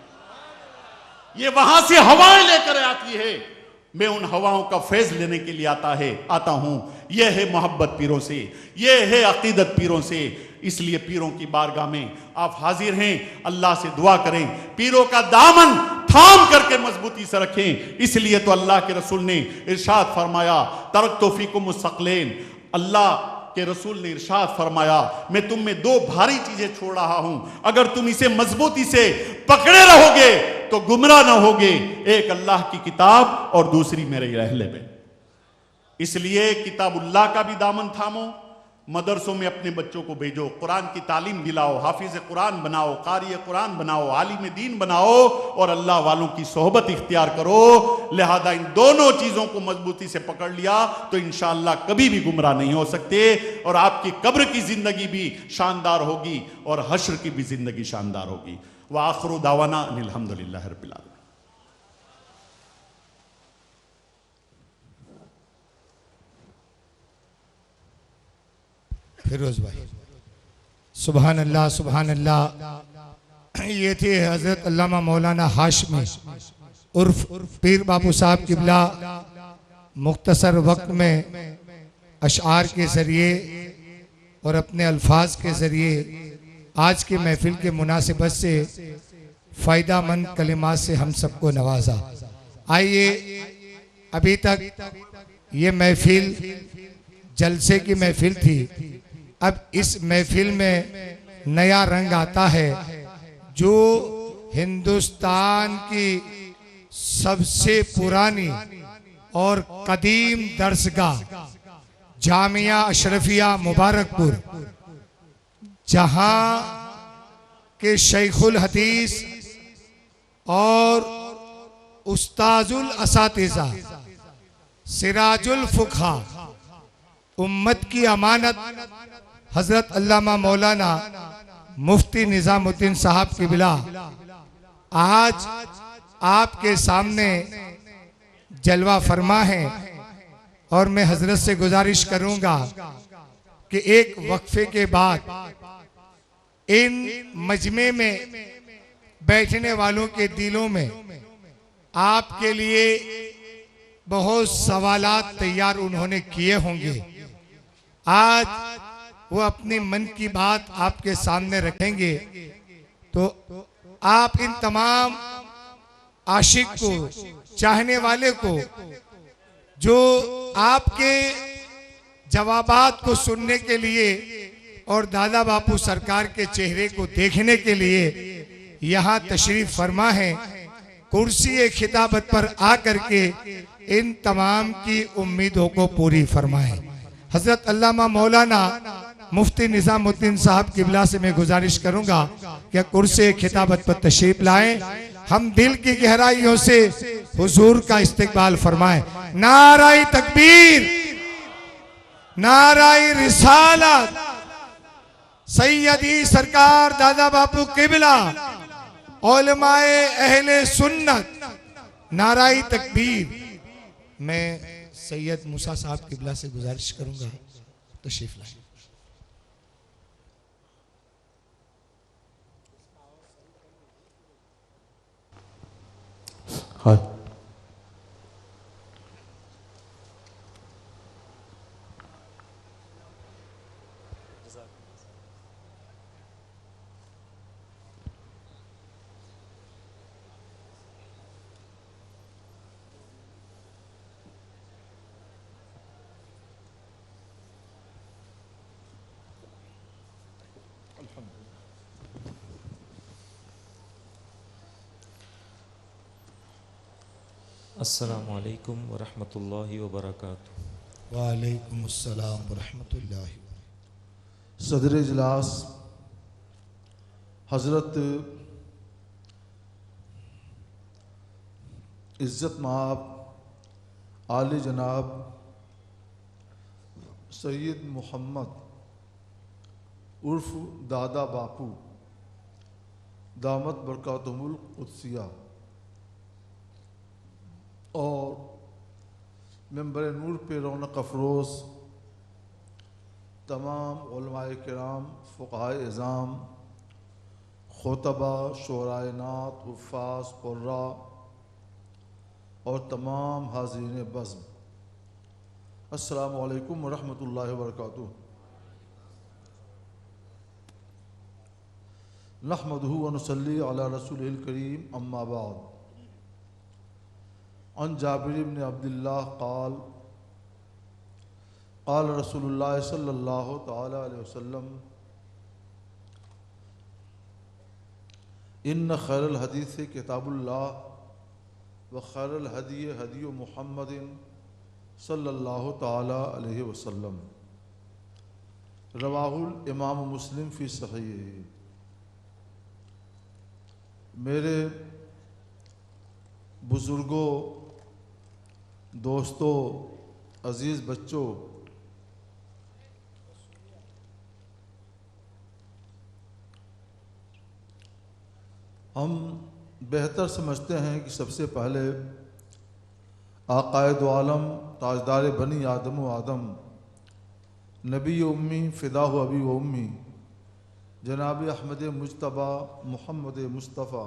ये वहां से हवाएं लेकर आती है, मैं उन हवाओं का फैज लेने के लिए आता हूं। यह है मोहब्बत पीरों से, यह है अकीदत पीरों से। इसलिए पीरों की बारगाह में आप हाजिर हैं, अल्लाह से दुआ करें, पीरों का दामन थाम करके मजबूती से रखें। इसलिए तो अल्लाह के रसूल ने इरशाद फरमाया, तरक्तु फीकुम मुस्तक़लैन, अल्लाह कि रसूल ने इरशाद फरमाया, मैं तुम में दो भारी चीजें छोड़ रहा हूं, अगर तुम इसे मजबूती से पकड़े रहोगे तो गुमराह ना होगे, एक अल्लाह की किताब और दूसरी मेरे अहले में। इसलिए किताबुल्लाह का भी दामन थामो, मदरसों में अपने बच्चों को भेजो, कुरान की तालीम दिलाओ, हाफिज कुरान बनाओ, कारी कुरान बनाओ, आलिम दीन बनाओ और अल्लाह वालों की सोहबत इख्तियार करो। लिहाजा इन दोनों चीजों को मजबूती से पकड़ लिया तो इंशाअल्लाह कभी भी गुमराह नहीं हो सकते और आपकी कब्र की जिंदगी भी शानदार होगी और हश्र की भी जिंदगी शानदार होगी। व आखिरु दावाना अनिल हम्दुलिल्लाहि रब्बिल आलमीन। फिरोज भाई, सुभान अल्लाह सुभान अल्लाह। ये थे हजरत अल्लामा मौलाना हाशमी उर्फ पीर बाबू साहब किबला, मुख्तसर वक्त में अशआर के ज़रिए और अपने अल्फाज के ज़रिए आज की महफिल के मुनासिबत से फ़ायदा मंद कलिमात से हम सबको नवाजा। आइए, अभी तक ये महफिल जलसे की महफिल थी, अब इस महफिल में नया रंग आता है जो हिंदुस्तान की सबसे पुरानी और कदीम दरसगाह जामिया अशरफिया मुबारकपुर, जहां के शेखुल हदीस और उस्ताजुल असातिज़ा सिराजुल फुक़हा उम्मत की अमानत हजरत अल्लामा मौलाना मुफ्ती निजामुद्दीन साहब किबला आज आपके सामने जलवा फरमा है और मैं हजरत से गुजारिश करूंगा कि एक वक्फे के बाद इन मजमे में बैठने वालों के दिलों में आपके लिए बहुत सवालात तैयार उन्होंने किए होंगे। आज वो अपनी मन की बात आपके सामने रखेंगे, तो आप इन तमाम आशिक को, चाहने वाले को, जो आपके जवाबात को सुनने के लिए और दादा बापू सरकार के चेहरे को देखने के लिए यहाँ तशरीफ फरमा है, कुर्सी खिताबत पर आकर के इन तमाम की उम्मीदों को पूरी फरमाए। हजरत अल्लामा मौलाना मुफ्ती निजामुद्दीन साहब किबला से मैं गुजारिश करूंगा कि कुर्सी खिताबत पर तशरीफ लाएं, हम दिल की गहराइयों से हुजूर का इस्तकबाल फरमाएं। नाराए तकबीर, नाराए रिसालत, सैयदी सरकार दादा बापू किबला, उलमाए अहले सुन्नत, नाराए तकबीर। मैं सैयद मूसा साहब किबला से गुजारिश करूंगा तशरीफ लाएं। हाँ, अस्सलामु अलैकुम वरहमतुल्लाहि वबरकातुहू। वालेकुम अस्सलाम वरहमतुल्लाहि। सदर इजलास हज़रत इज़्ज़त माब आले जनाब सैयद मोहम्मद उर्फ दादा बापू दामत बरकातुहुल कुद्सिया और मेंबर नूर पे रौनक अफरोज़ तमाम उलमाए किराम, फ़ुक़हाए इज़ाम, खुतबा, शुअराए नात, हुफ़्फ़ाज़, क़ुर्रा और तमाम हाज़रीन बज़्म, अस्सलामु अलैकुम वरहमतुल्लाहि वबरकातुहू। नहमदुहु व नुसल्ली अला रसूलिल करीम, अम्मा बाद। अन जाबिर इब्न अब्दुल्लाह क़ाल क़ाल रसूलुल्लाह सल्लल्लाहु तआला अलैहि वसल्लम इन्न खैरल हदीस किताबुल्लाह व खैरल हदी हदी मुहम्मदिन सल्लल्लाहु तआला अलैहि वसल्लम। रवाहुल इमाम मुस्लिम फ़ी सहीह। मेरे बुज़ुर्गों, दोस्तों, अज़ीज़ बच्चों, हम बेहतर समझते हैं कि सबसे पहले आक़ाए दो आलम ताजदार बनी आदम व आदम नबी उम्मी फ़िदा अबी व उम्मी जनाब अहमद मुज्तबा मोहम्मद मुस्तफ़ा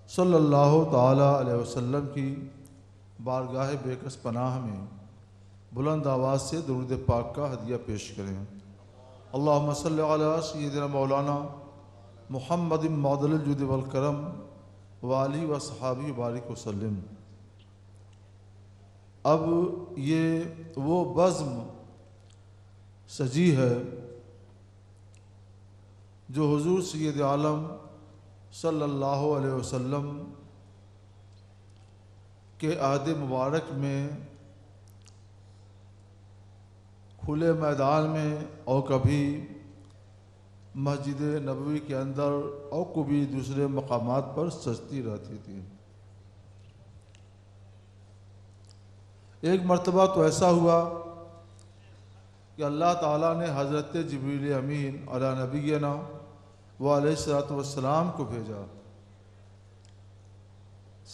सल्लल्लाहु ताला अलैहि वसल्लम की बारगाह बेकस पनाह में बुलंद आवाज़ से दुरूद पाक का हदिया पेश करें। अल्लाहुम्मा सल्लि अला सय्यिदिना मौलाना मुहम्मद मौदल जुद वल करम वाली व सहाबी बारिक वसल्लम। अब ये वो बज़्म सजी है जो हुजूर सय्यद आलम सल्लल्लाहु अलैहि वसल्लम के अहद मुबारक में खुले मैदान में और कभी मस्जिद नबवी के अंदर और कभी दूसरे मकामात पर सजती रहती थी। एक मर्तबा तो ऐसा हुआ कि अल्लाह ताला ने हज़रत जिब्रील अमीन अला नबीना व अलैहिस्सलातु वस्सलाम को भेजा।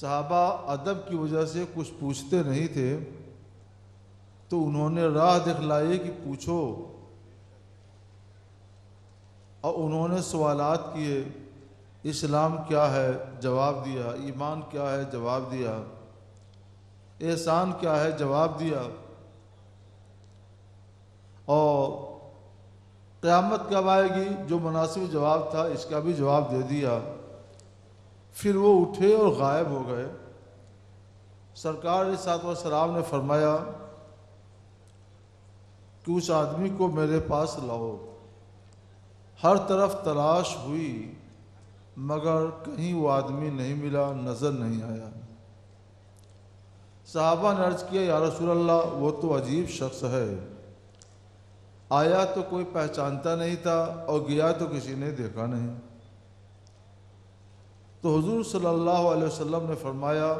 सहाबा अदब की वजह से कुछ पूछते नहीं थे, तो उन्होंने राह दिखलाई कि पूछो, और उन्होंने सवालात किए। इस्लाम क्या है, जवाब दिया। ईमान क्या है, जवाब दिया। एहसान क्या है, जवाब दिया। और क़यामत कब आएगी, जो मुनासिब जवाब था इसका भी जवाब दे दिया। फिर वो उठे और गायब हो गए। सरकार अलैहिस्सलाम ने फरमाया कि उस आदमी को मेरे पास लाओ। हर तरफ तलाश हुई मगर कहीं वो आदमी नहीं मिला, नज़र नहीं आया। सहाबा ने अर्ज़ किया, या रसूल अल्लाह, वो तो अजीब शख्स है। आया तो कोई पहचानता नहीं था और गया तो किसी ने देखा नहीं। तो हुजूर सल्लल्लाहु अलैहि वसल्लम ने फरमाया,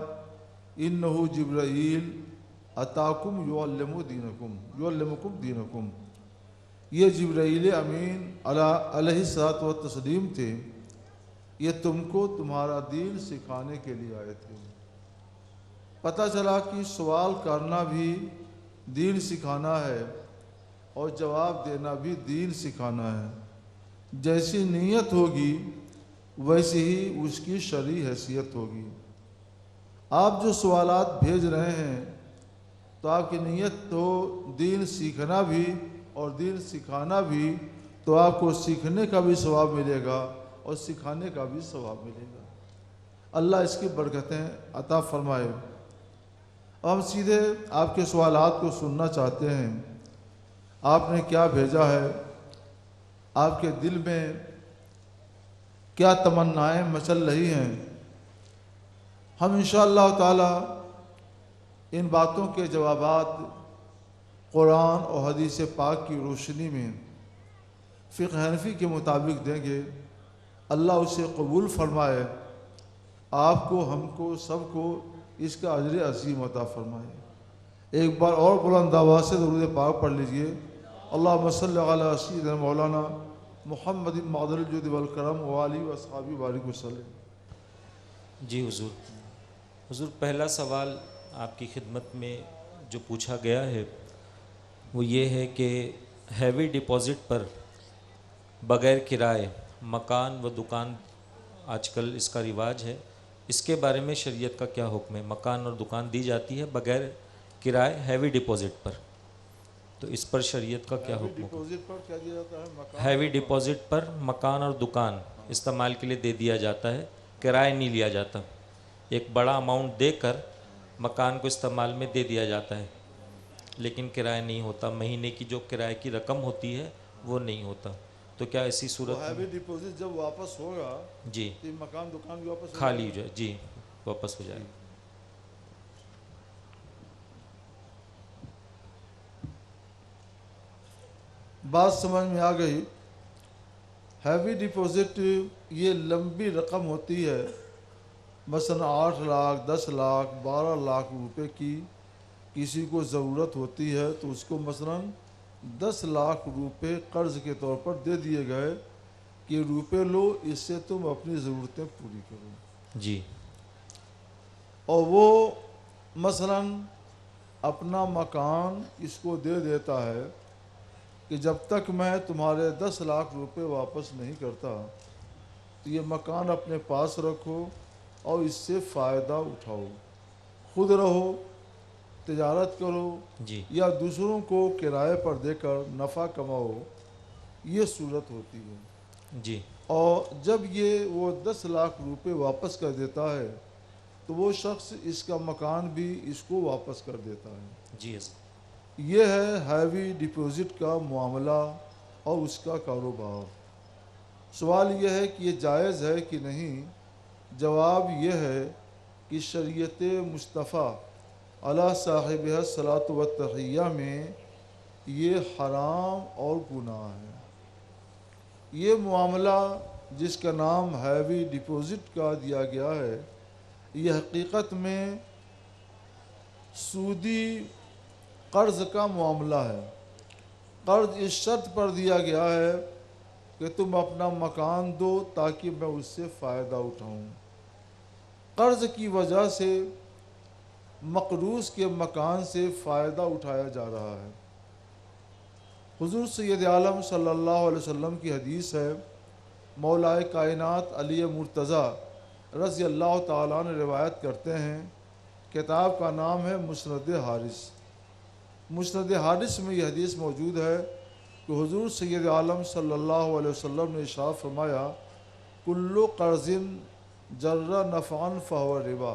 इन्नहु जिब्राईल अताकुम युअल्लिमुकुम दीनकुम। ये जिब्राईल अमीन अलैहिस्सलातु वस्सलाम थे, ये तुमको तुम्हारा दीन सिखाने के लिए आए थे। पता चला कि सवाल करना भी दीन सिखाना है और जवाब देना भी दीन सिखाना है। जैसी नीयत होगी वैसी ही उसकी शरई हैसियत होगी। आप जो सवालात भेज रहे हैं तो आपकी नीयत तो दीन सीखना भी और दीन सिखाना भी, तो आपको सीखने का भी सवाब मिलेगा और सिखाने का भी सवाब मिलेगा। अल्लाह इसकी बरकतें अता फरमाए। हम सीधे आपके सवालात को सुनना चाहते हैं। आपने क्या भेजा है, आपके दिल में क्या तमन्नाएं मचल रही हैं। हम इंशाअल्लाह ताला इन बातों के जवाबात कुरान और हदीस पाक की रोशनी में फ़िक़्ह हनफ़ी के मुताबिक देंगे। अल्लाह उसे कबूल फरमाए, आपको, हमको, सबको इसका अजर अज़ीम अता फरमाए। एक बार और बुलंद आवाज़ से दुरूद पाक पढ़ लीजिए। अल्लाहुम्मा सल्लि अला सय्यिदिना मौलाना मुहम्मद मौदल जुद वल करम वाली व असहाबी बारिक वसल्लम। जी हुजूर, पहला सवाल आपकी खिदमत में जो पूछा गया है वो ये है कि हैवी डिपॉज़िट पर बग़ैर किराए मकान व दुकान, आजकल इसका रिवाज है, इसके बारे में शरीयत का क्या हुक्म है। मकान और दुकान दी जाती है बग़ैर किराए हैवी डिपॉज़िट पर, तो इस पर शरीयत का क्या हुक्म है। हैवी डिपॉज़िट पर मकान और दुकान इस्तेमाल के लिए दे दिया जाता है, किराया नहीं लिया जाता। एक बड़ा अमाउंट देकर मकान को इस्तेमाल में दे दिया जाता है। लेकिन किराया नहीं होता, महीने की जो किराए की रकम होती है वो नहीं होता, तो क्या ऐसी सूरत हैवी में डिपॉजिट जब वापस होगा जी तो ये मकान दुकान भी वापस हो खाली हो जाएगा? जाए, जी वापस हो जाए। बात समझ में आ गई। हैवी डिपॉजिट ये लंबी रकम होती है, मसलन 8 लाख 10 लाख 12 लाख रुपए की किसी को ज़रूरत होती है तो उसको मसलन 10 लाख रुपए कर्ज़ के तौर पर दे दिए गए कि रुपए लो, इससे तुम अपनी ज़रूरतें पूरी करो। जी और वो मसलन अपना मकान इसको दे देता है कि जब तक मैं तुम्हारे 10 लाख रुपए वापस नहीं करता तो ये मकान अपने पास रखो और इससे फ़ायदा उठाओ, खुद रहो, तिजारत करो जी या दूसरों को किराए पर देकर नफ़ा कमाओ, ये सूरत होती है। जी और जब ये वो 10 लाख रुपए वापस कर देता है तो वो शख्स इसका मकान भी इसको वापस कर देता है। जी ये है हैवी डिपॉजिट का मामला और उसका कारोबार। सवाल यह है कि ये जायज़ है कि नहीं। जवाब यह है कि शरीयत मुस्तफ़ा अला साहिब सलात व तहिया में ये हराम और गुनाह है। ये मामला जिसका नाम हैवी डिपॉजिट का दिया गया है, ये हकीकत में सूदी कर्ज़ का मामला है। कर्ज़ इस शर्त पर दिया गया है कि तुम अपना मकान दो ताकि मैं उससे फ़ायदा उठाऊं। कर्ज़ की वजह से मकरूज़ के मकान से फ़ायदा उठाया जा रहा है। हुज़ूर सैयद आलम सल्लल्लाहु अलैहि वसल्लम की हदीस है, मौलाए कायनात अली मुर्तज़ा रज़ी अल्लाह ताला ने रिवायत करते हैं, किताब का नाम है मुस्नद हारिस। मुस्नद हारिस में यह हदीस मौजूद है कि हुज़ूर सैयद आलम सल्लल्लाहु अलैहि वसल्लम ने इरशाद फरमाया, कुल्लु कर्ज़िन जर्रा नफ़अन फ़हुव रिबा।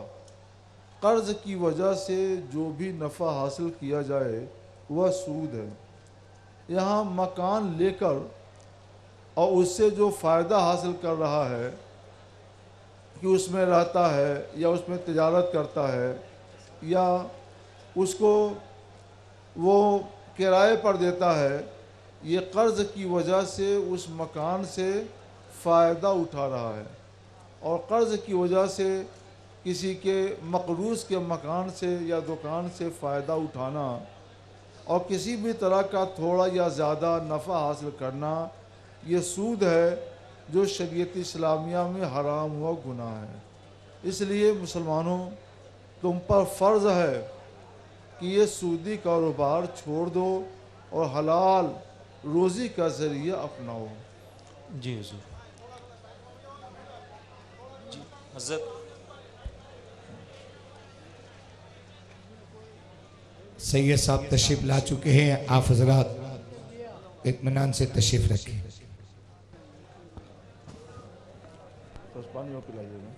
कर्ज़ की वजह से जो भी नफ़ा हासिल किया जाए वह सूद है। यहाँ मकान लेकर और उससे जो फ़ायदा हासिल कर रहा है कि उसमें रहता है या उसमें तिजारत करता है या उसको वो किराए पर देता है, ये कर्ज़ की वजह से उस मकान से फ़ायदा उठा रहा है। और कर्ज़ की वजह से किसी के मकरूज़ के मकान से या दुकान से फ़ायदा उठाना और किसी भी तरह का थोड़ा या ज़्यादा नफ़ा हासिल करना, ये सूद है जो शरीयत इस्लामिया में हराम हुआ गुनाह है। इसलिए मुसलमानों, तुम पर फ़र्ज़ है कि ये सूदी कारोबार छोड़ दो और हलाल रोज़ी का ज़रिया अपनाओ। जी हुज़ूर। जी हज़रत सैयद साहब तशरीफ़ ला चुके हैं, आप हजरात इत्मीनान से तशरीफ़ रखें। बस पानी और पिलाइएगा।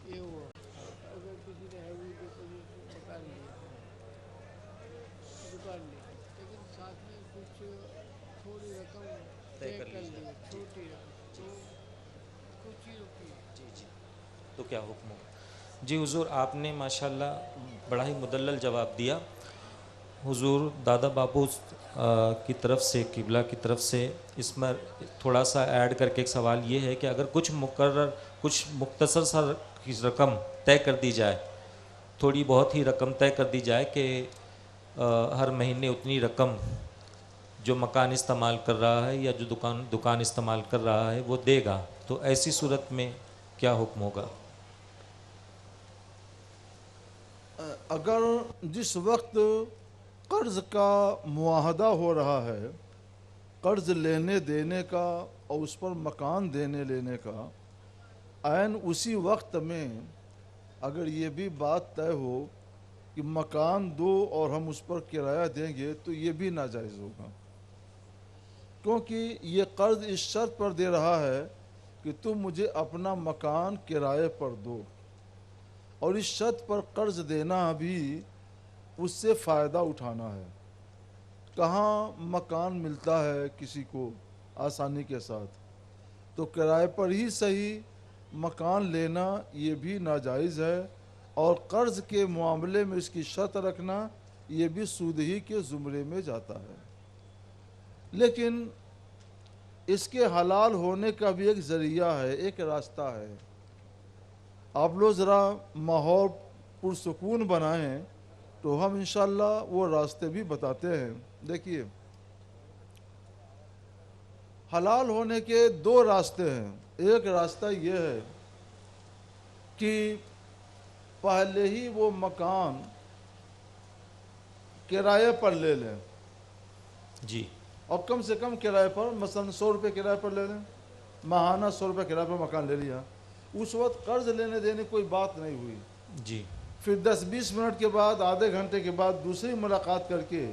ये हुआ अगर किसी ने हैवी डिपॉजिट मकान लिया, दुकान ली, लेकिन साथ में कुछ थोड़ी रकम तय कर ली, छोटी रकम, तो कुछ ही रुकी। जी जी, तो क्या हुक्म होगा? जी हुज़ूर, आपने माशाल्लाह बड़ा ही मुदल्लल जवाब दिया। हुज़ूर दादा बापू की तरफ से, किबला की तरफ से इसमें थोड़ा सा ऐड करके एक सवाल ये है कि अगर कुछ मुकर्रर, कुछ मुख्तसर सा की रकम तय कर दी जाए, थोड़ी बहुत ही रकम तय कर दी जाए कि हर महीने उतनी रकम जो मकान इस्तेमाल कर रहा है या जो दुकान इस्तेमाल कर रहा है वो देगा, तो ऐसी सूरत में क्या हुक्म होगा? अगर जिस वक्त कर्ज का मुआहदा हो रहा है, कर्ज लेने देने का और उस पर मकान देने लेने का, ऐन उसी वक्त में अगर ये भी बात तय हो कि मकान दो और हम उस पर किराया देंगे तो ये भी नाजायज़ होगा, क्योंकि ये कर्ज इस शर्त पर दे रहा है कि तुम मुझे अपना मकान किराए पर दो, और इस शर्त पर कर्ज देना भी उससे फ़ायदा उठाना है। कहाँ मकान मिलता है किसी को आसानी के साथ, तो किराए पर ही सही मकान लेना ये भी नाजायज़ है, और कर्ज के मामले में इसकी शर्त रखना ये भी सूद ही के ज़ुमरे में जाता है। लेकिन इसके हलाल होने का भी एक ज़रिया है, एक रास्ता है। आप लोग ज़रा माहौल पुरसुकून बनाएं तो हम इंशाअल्लाह वो रास्ते भी बताते हैं। देखिए, हलाल होने के दो रास्ते हैं। एक रास्ता ये है कि पहले ही वो मकान किराए पर ले लें जी, और कम से कम किराए पर, मसलन 100 रुपये किराए पर ले लें, माहाना 100 रुपये किराए पर मकान ले लिया। उस वक्त कर्ज लेने देने कोई बात नहीं हुई जी। फिर 10-20 मिनट के बाद, आधे घंटे के बाद दूसरी मुलाकात करके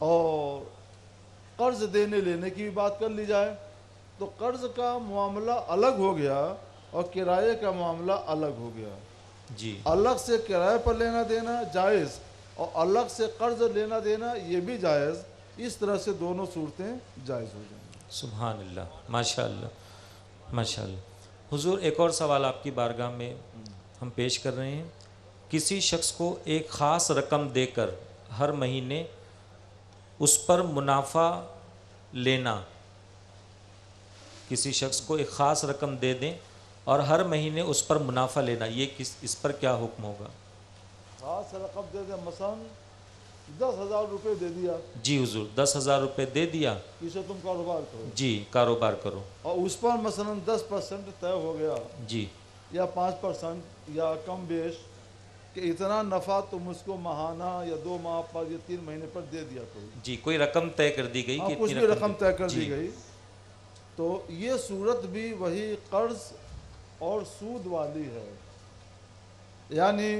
और कर्ज देने लेने की भी बात कर ली जाए तो कर्ज का मामला अलग हो गया और किराए का मामला अलग हो गया जी। अलग से किराए पर लेना देना जायज़ और अलग से कर्ज लेना देना ये भी जायज़। इस तरह से दोनों सूरतें जायज़ हो जाएंगी। सुभान अल्लाह, माशाअल्लाह माशाअल्लाह। हुजूर, एक और सवाल आपकी बारगाह में हम पेश कर रहे हैं। किसी शख्स को एक ख़ास रकम देकर हर महीने उस पर मुनाफा लेना, किसी शख्स को एक ख़ास रकम दे दें और हर महीने उस पर मुनाफा लेना, ये इस पर क्या हुक्म होगा? खास रकम दे दें, मसलन 10,000 रुपये दे दिया। जी हुजूर, 10,000 रुपये दे दिया, इसे तुम कारोबार करो। जी, कारोबार करो, और उस पर मसलन 10% तय हो गया जी, या 5% या कम बेश कि इतना नफ़ा तुम उसको माहाना या 2 माह पर या 3 महीने पर दे दिया करो। जी, कोई रकम तय कर दी गई कि कुछ इतनी भी रकम तय कर जी, दी गई तो ये सूरत भी वही कर्ज और सूद वाली है। यानी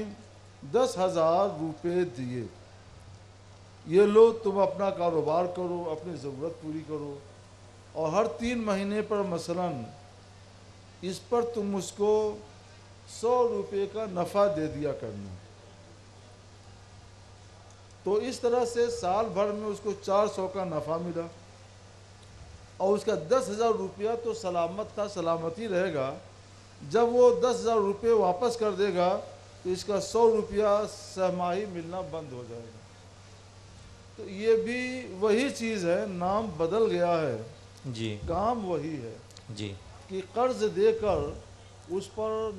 10,000 रुपये दिए, ये लो तुम अपना कारोबार करो, अपनी ज़रूरत पूरी करो, और हर 3 महीने पर मसलन इस पर तुम उसको 100 रुपये का नफ़ा दे दिया करना। तो इस तरह से साल भर में उसको 400 का नफ़ा मिला और उसका 10,000 रुपया तो सलामत था, सलामती रहेगा। जब वो 10,000 रुपये वापस कर देगा तो इसका 100 रुपया सहमाही मिलना बंद हो जाएगा। तो ये भी वही चीज़ है, नाम बदल गया है जी, काम वही है जी, कि कर्ज देकर उस पर